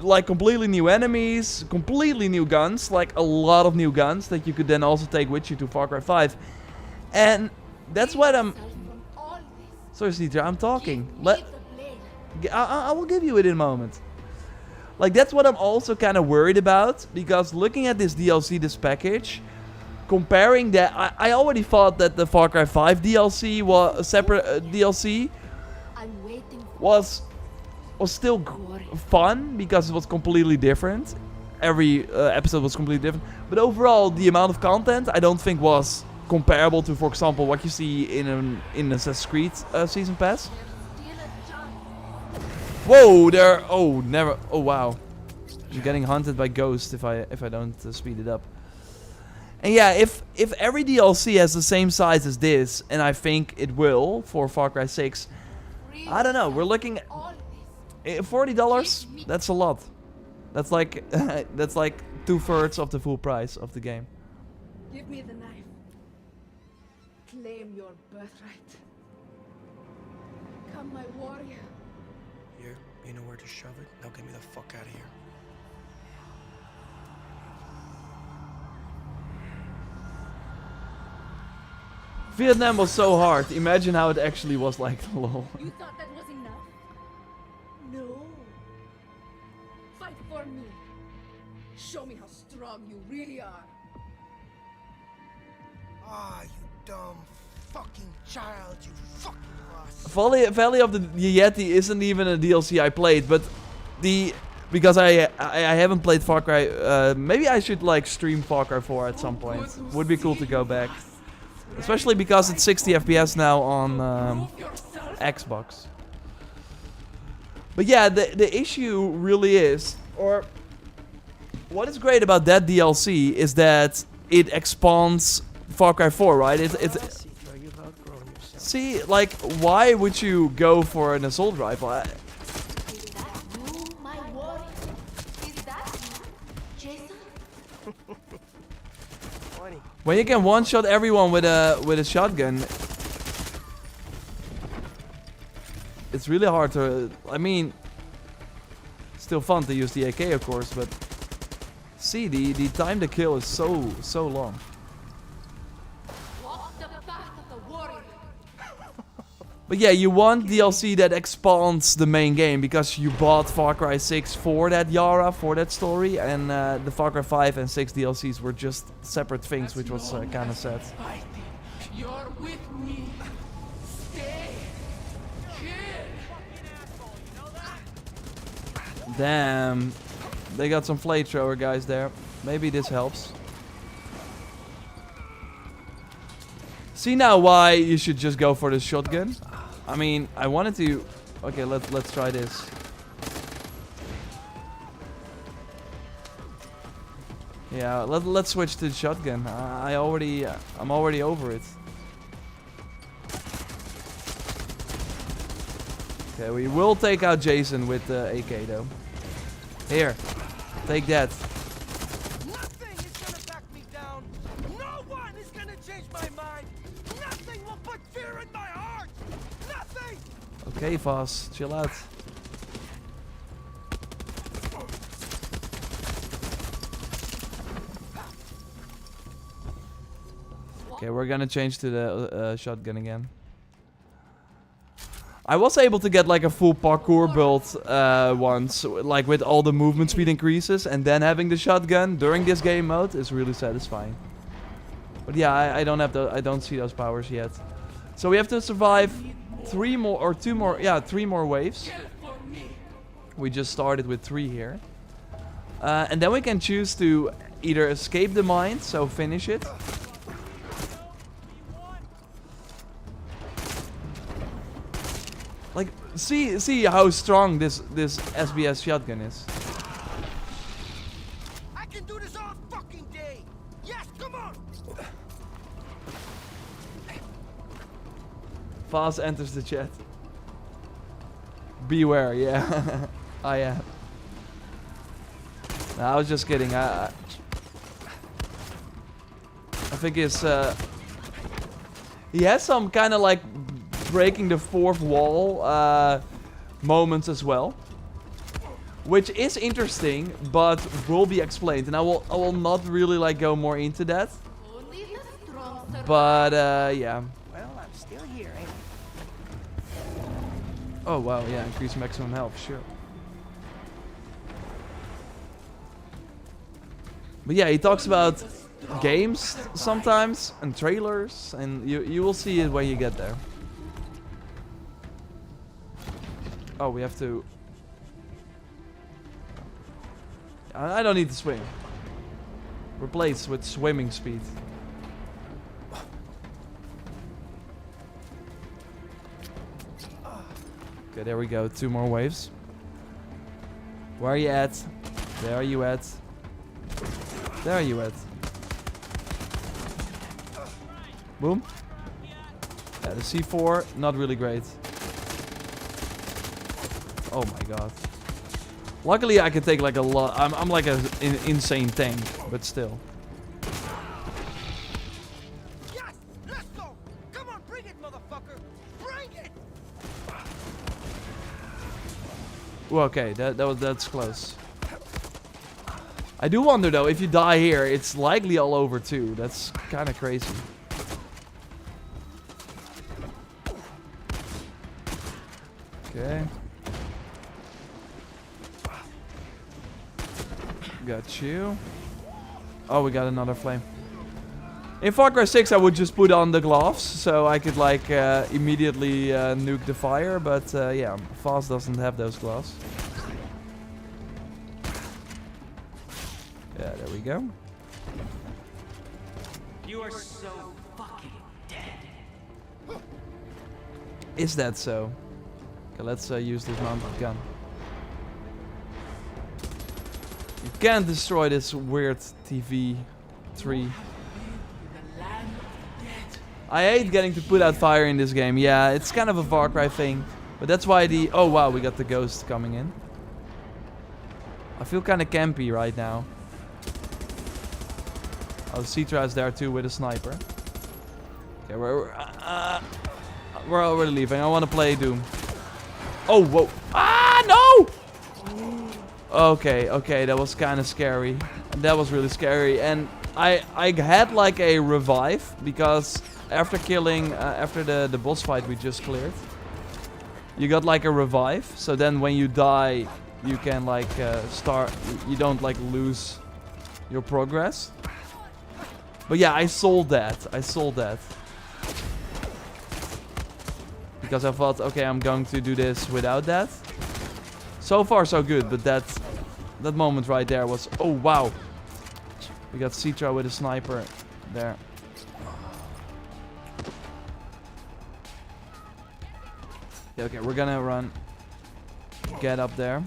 S1: like completely new enemies, completely new guns, like a lot of new guns that you could then also take with you to Far Cry 5. And that's what I'm... Sorry, Cedra, I'm talking. I will give you it in a moment. Like, that's what I'm also kind of worried about, because looking at this DLC, this package, comparing that, I already thought that the Far Cry 5 DLC was a separate DLC was still fun because it was completely different. Every episode was completely different, but overall the amount of content I don't think was comparable to, for example, what you see in Assassin's Creed Season Pass. Whoa, there! Oh, never! Oh wow, I'm getting hunted by ghosts if I don't speed it up. And yeah, if every DLC has the same size as this, and I think it will for Far Cry 6, I don't know. We're looking at $40. That's a lot. That's like that's like 2/3 of the full price of the game.
S6: Give me the knife. Claim your birthright. Come, my warrior.
S2: Here, you know where to shove it? Now get me the fuck out of here.
S1: Vietnam was so hard. Imagine how it actually was like. Lol.
S6: You thought that was enough? No. Fight for me. Show me how strong you really are.
S2: Ah, you dumb fucking child, you fucking lost.
S1: Valley of the Yeti isn't even a DLC I played, but because I haven't played Far Cry. Maybe I should like stream Far Cry 4 at some point. Would be cool to go back. Especially because it's 60 FPS now on Xbox. But yeah, the issue really is, or what is great about that DLC is that it expands Far Cry 4, right? See, like, why would you go for an assault rifle?
S4: Is that you, my warrior? Is that you, Jason?
S1: When you can one-shot everyone with a shotgun, it's really hard to... I mean, still fun to use the AK, of course, but... See, the time to kill is so long.
S4: Walk the path of the warrior.
S1: But yeah, you want DLC that expands the main game, because you bought Far Cry 6 for that Yara, for that story, and the Far Cry 5 and 6 DLCs were just separate things, which was kind of sad.
S6: You're with me. Stay.
S1: Damn. They got some flamethrower guys there. Maybe this helps. See now why you should just go for the shotgun? I mean, I wanted to... Okay, let's try this. Yeah, let's switch to the shotgun. I'm already over it. Okay, we will take out Jason with the AK though. Here, take that.
S2: Nothing is gonna back me down. No one is gonna change my mind. Nothing will put fear in my heart. Nothing.
S1: Okay, Vaas, chill out. Okay, we're gonna change to the shotgun again. I was able to get like a full parkour build once, like with all the movement speed increases, and then having the shotgun during this game mode is really satisfying. But yeah, I don't see those powers yet. So we have to survive three more waves. We just started with 3 here. And then we can choose to either escape the mine, so finish it. Like, see how strong this SBS shotgun is.
S2: I can do this all fucking day. Yes, come on.
S1: Vaas enters the chat. Beware, yeah. I am. No, I was just kidding. I think it's he has some kind of like breaking the fourth wall moments as well, which is interesting, but will be explained, and I will not really like go more into that.
S4: Only the strong survive.
S1: But yeah.
S2: Well, I'm still here, ain't I?
S1: Oh wow, yeah, increase maximum health, sure. But yeah, he talks about games sometimes and trailers, and you will see it when you get there. Oh, we have to... I don't need to swim. Replace with swimming speed. Okay, there we go. 2 more waves. Where are you at? There are you at. There are you at. Boom. Yeah, the C4, not really great. Oh my god. Luckily I can take like a lot. I'm like an insane tank, but still.
S2: Yes, let's go. Come on, bring it, motherfucker. Bring it.
S1: Ooh, okay, that's close. I do wonder though, if you die here, it's likely all over too. That's kind of crazy. Okay. Got you. Oh, we got another flame. In Far Cry 6 I would just put on the gloves, so I could like immediately nuke the fire, but yeah, Vaas doesn't have those gloves. Yeah, there we go.
S3: You are so fucking dead.
S1: Is that so? Okay, let's use this mounted gun. You can't destroy this weird TV tree. I hate getting to put out fire in this game. Yeah, it's kind of a Far Cry thing. But that's why the... Oh wow, we got the ghost coming in. I feel kind of campy right now. Oh, Citra is there too with a sniper. Okay, we're already leaving. I want to play Doom. Oh, whoa. Ah, no! Okay, okay, that was kind of scary. That was really scary. And I had like a revive because after killing, after the boss fight we just cleared, you got like a revive. So then when you die, you can like start, you don't like lose your progress. But yeah, I sold that. I sold that. Because I thought, okay, I'm going to do this without that. So far, so good. But that moment right there was... Oh, wow. We got Citra with a sniper there. Yeah, okay, we're gonna run. Get up there.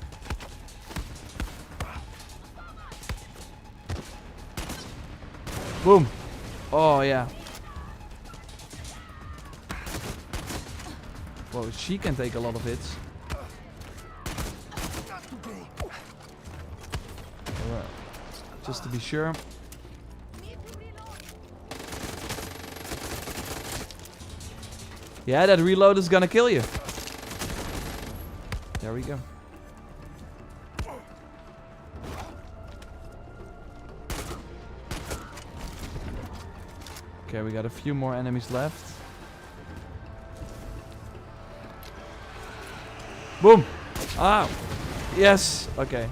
S1: Boom. Oh, yeah. Whoa, she can take a lot of hits. Alright. Just to be sure. Yeah, that reload is gonna kill you. There we go. Okay, we got a few more enemies left. Boom! Ah! Yes! Okay.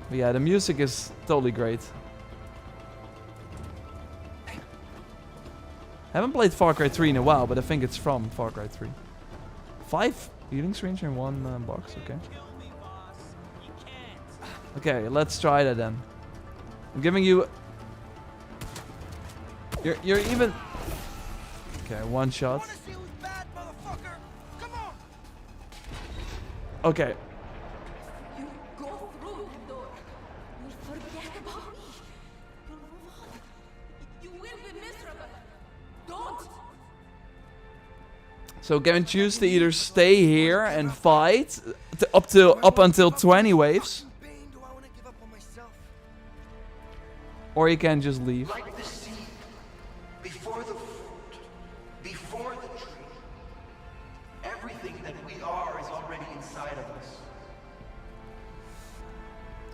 S1: But yeah, the music is totally great. Haven't played Far Cry 3 in a while, but I think it's from Far Cry 3. 5 healing screens in one box, okay. Okay, let's try that then. I'm giving you... You're even... Okay, one shot. Okay.
S6: You go through the door. You'll forget about me. You'll move on. You will be miserable. Don't.
S1: So can choose to either stay here and fight up until 20 waves, or you can just leave.
S9: Like the seed, before the fruit, before the tree. Everything that we are is already inside of us.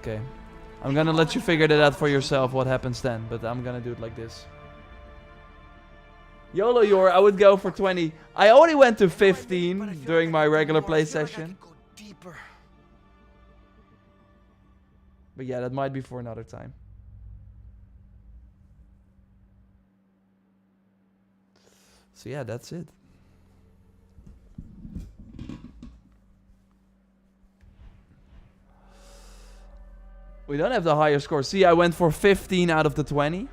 S1: Okay. I'm gonna let you figure that out for yourself what happens then, but I'm gonna do it like this. YOLO Yor, I would go for 20. I already went to 15 during my regular play session. But yeah, that might be for another time. So yeah, that's it. We don't have the higher score. See, I went for 15 out of the 20.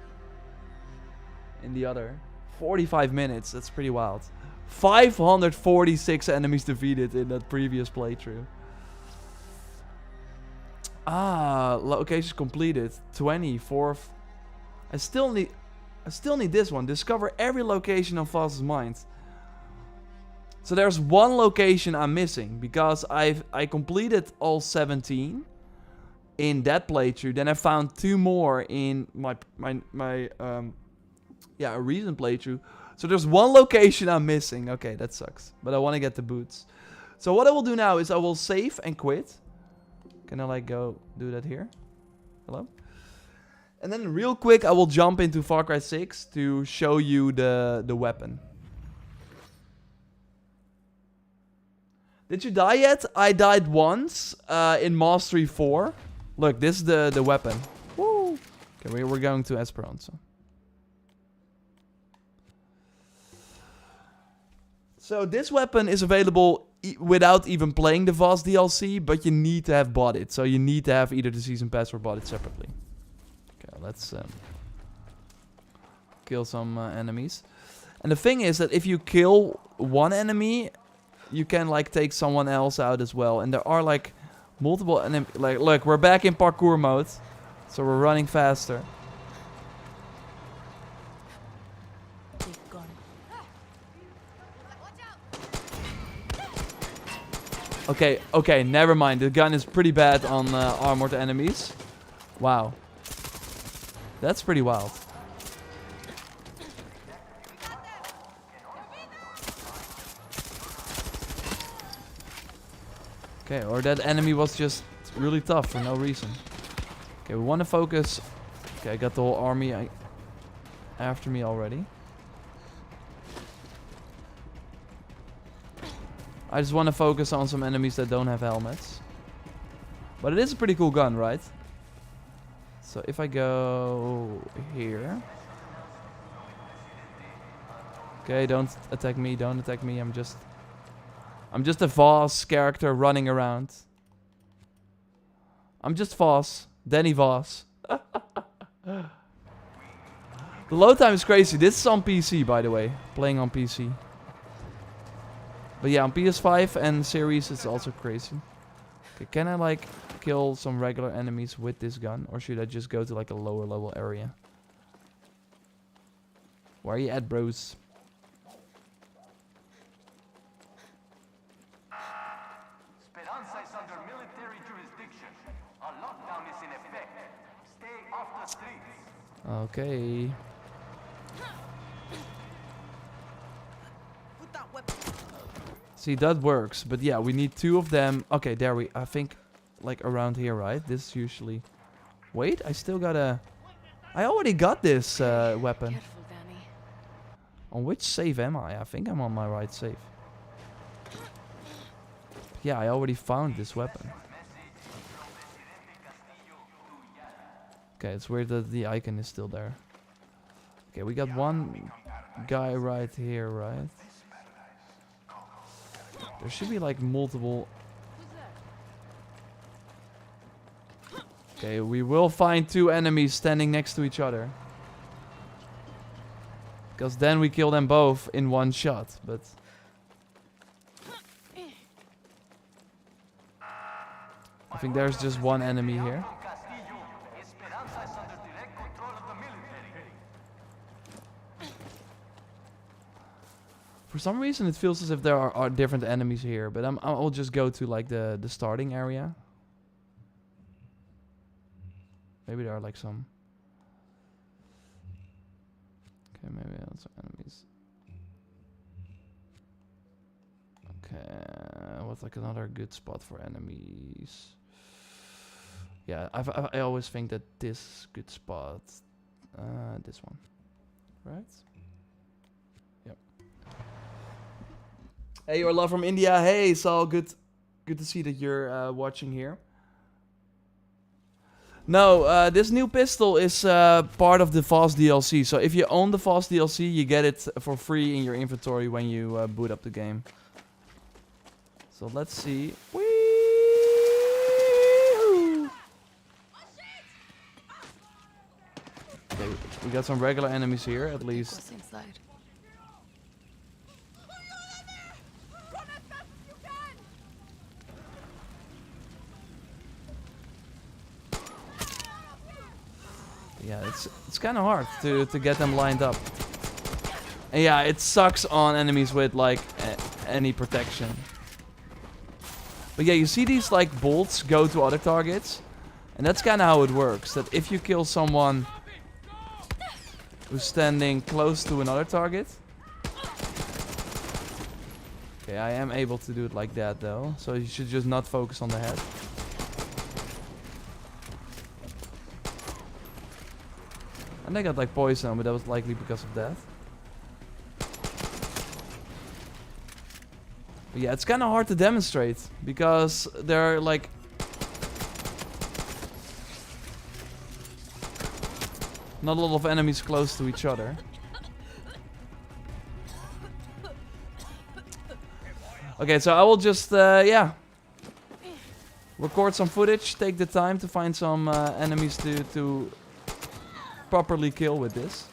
S1: In the other. 45 minutes. That's pretty wild. 546 enemies defeated in that previous playthrough. Ah, locations completed. 24. I still need this one. Discover every location on Vaas's mind. So there's one location I'm missing because I completed all 17 in that playthrough. Then I found 2 more in my a recent playthrough. So there's one location I'm missing. Okay, that sucks. But I want to get the boots. So what I will do now is I will save and quit. Can I like go do that here? Hello? And then real quick I will jump into Far Cry 6 to show you the weapon. Did you die yet? I died once in Mastery 4. Look, this is the weapon. Woo! Okay, we're going to Esperanza. So this weapon is available without even playing the Vaas DLC, but you need to have bought it. So you need to have either the Season Pass or bought it separately. Okay, let's kill some enemies. And the thing is that if you kill one enemy, you can like take someone else out as well. And there are like multiple enemies. Like, look, we're back in parkour mode, so we're running faster. Okay, never mind. The gun is pretty bad on armored enemies. Wow. That's pretty wild. Okay, or that enemy was just really tough for no reason. Okay, we want to focus. Okay, I got the whole army after me already. I just want to focus on some enemies that don't have helmets. But it is a pretty cool gun, right? So if I go here. Okay, don't attack me, don't attack me. I'm just a Vaas character running around. I'm just Vaas. Danny Vaas. The load time is crazy. This is on PC, by the way. Playing on PC. But yeah, on PS5 and series, it's also crazy. Okay, can I like kill some regular enemies with this gun? Or should I just go to like a lower level area? Where are you at, bros?
S10: Speranza is under military jurisdiction. A lockdown is in effect. Stay off the streets.
S1: Okay.
S6: Put that weapon.
S1: See, that works. But yeah, we need 2 of them. Okay, there we... I think, like, around here, right? This is usually... Wait, I still gotta... I already got this weapon.
S6: Careful, Danny.
S1: On which save am I? I think I'm on my right save. Yeah, I already found this weapon. Okay, it's weird that the icon is still there. Okay, we got one guy right here, right? There should be like multiple... Okay, we will find 2 enemies standing next to each other. Because then we kill them both in one shot, but... I think there's just one enemy here. For some reason it feels as if there are different enemies here, but I'll just go to like the starting area. Maybe there are like some... Okay, maybe that's enemies. Okay, what's like another good spot for enemies? Yeah, I always think that this good spot, this one, right? Yep. Hey, your love from India. Hey, so good to see that you're watching here. No, this new pistol is part of the Vaas DLC. So if you own the Vaas DLC, you get it for free in your inventory when you boot up the game. So let's see. Whee! Okay, we got some regular enemies here, at least.
S6: Inside.
S1: Yeah, it's kind of hard to get them lined up. And yeah, it sucks on enemies with like any protection. But yeah, you see these like bolts go to other targets, and that's kind of how it works. That if you kill someone who's standing close to another target. Okay, I am able to do it like that though, so you should just not focus on the head. And I got like poison, but that was likely because of that. But yeah, it's kind of hard to demonstrate because there are like not a lot of enemies close to each other. Okay, so I will just yeah, record some footage, take the time to find some enemies to properly kill with this.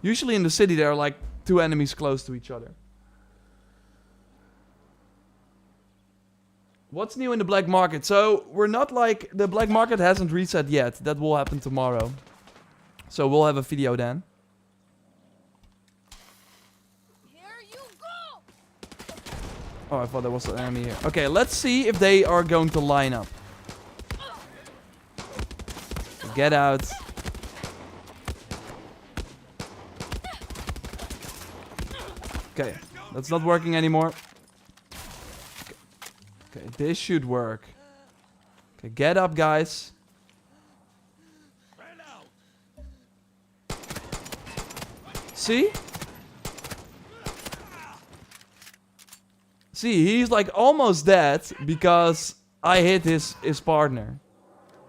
S1: Usually in the city there are like 2 enemies close to each other. What's new in the black market? So we're not like, the black market hasn't reset yet. That will happen tomorrow. So we'll have a video then.
S6: Here you go.
S1: Oh, I thought there was an enemy here. Okay, let's see if they are going to line up. Get out. Okay, that's not working anymore. Okay, this should work. Okay, get up, guys. See? See, he's like almost dead because I hit his partner.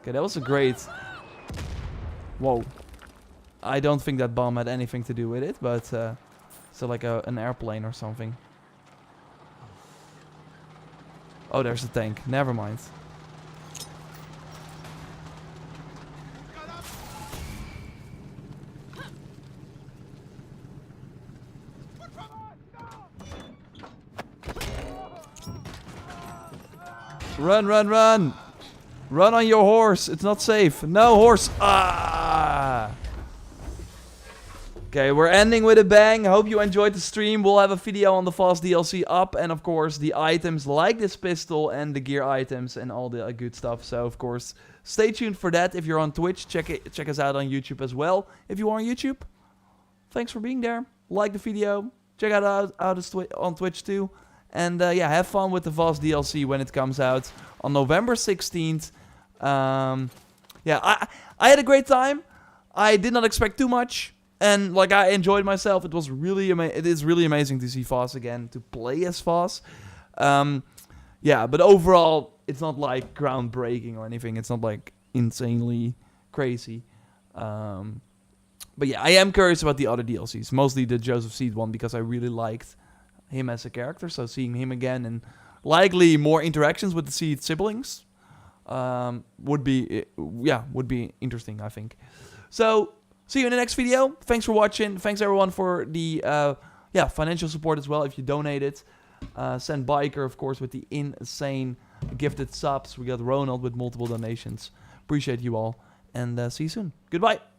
S1: Okay, that was a great... Whoa. I don't think that bomb had anything to do with it, but so like an airplane or something. Oh, there's a tank. Never mind. Run, run, run. Run on your horse. It's not safe. No, horse. Ah. Okay, we're ending with a bang. I hope you enjoyed the stream. We'll have a video on the Vaas DLC up. And of course, the items like this pistol and the gear items and all the good stuff. So, of course, stay tuned for that. If you're on Twitch, check us out on YouTube as well. If you are on YouTube, thanks for being there. Like the video. Check out on Twitch too. And yeah, have fun with the Vaas DLC when it comes out on November 16th. Yeah, I had a great time. I did not expect too much. And like I enjoyed myself. It was really it is really amazing to see Vaas again, to play as Vaas. Yeah, but overall, it's not like groundbreaking or anything. It's not like insanely crazy. But yeah, I am curious about the other DLCs. Mostly the Joseph Seed one, because I really liked him as a character. So seeing him again and likely more interactions with the Seed siblings would be interesting, I think. So see you in the next video. Thanks for watching. Thanks everyone for the financial support as well. If you donated, send Biker, of course, with the insane gifted subs. We got Ronald with multiple donations. Appreciate you all, and see you soon. Goodbye.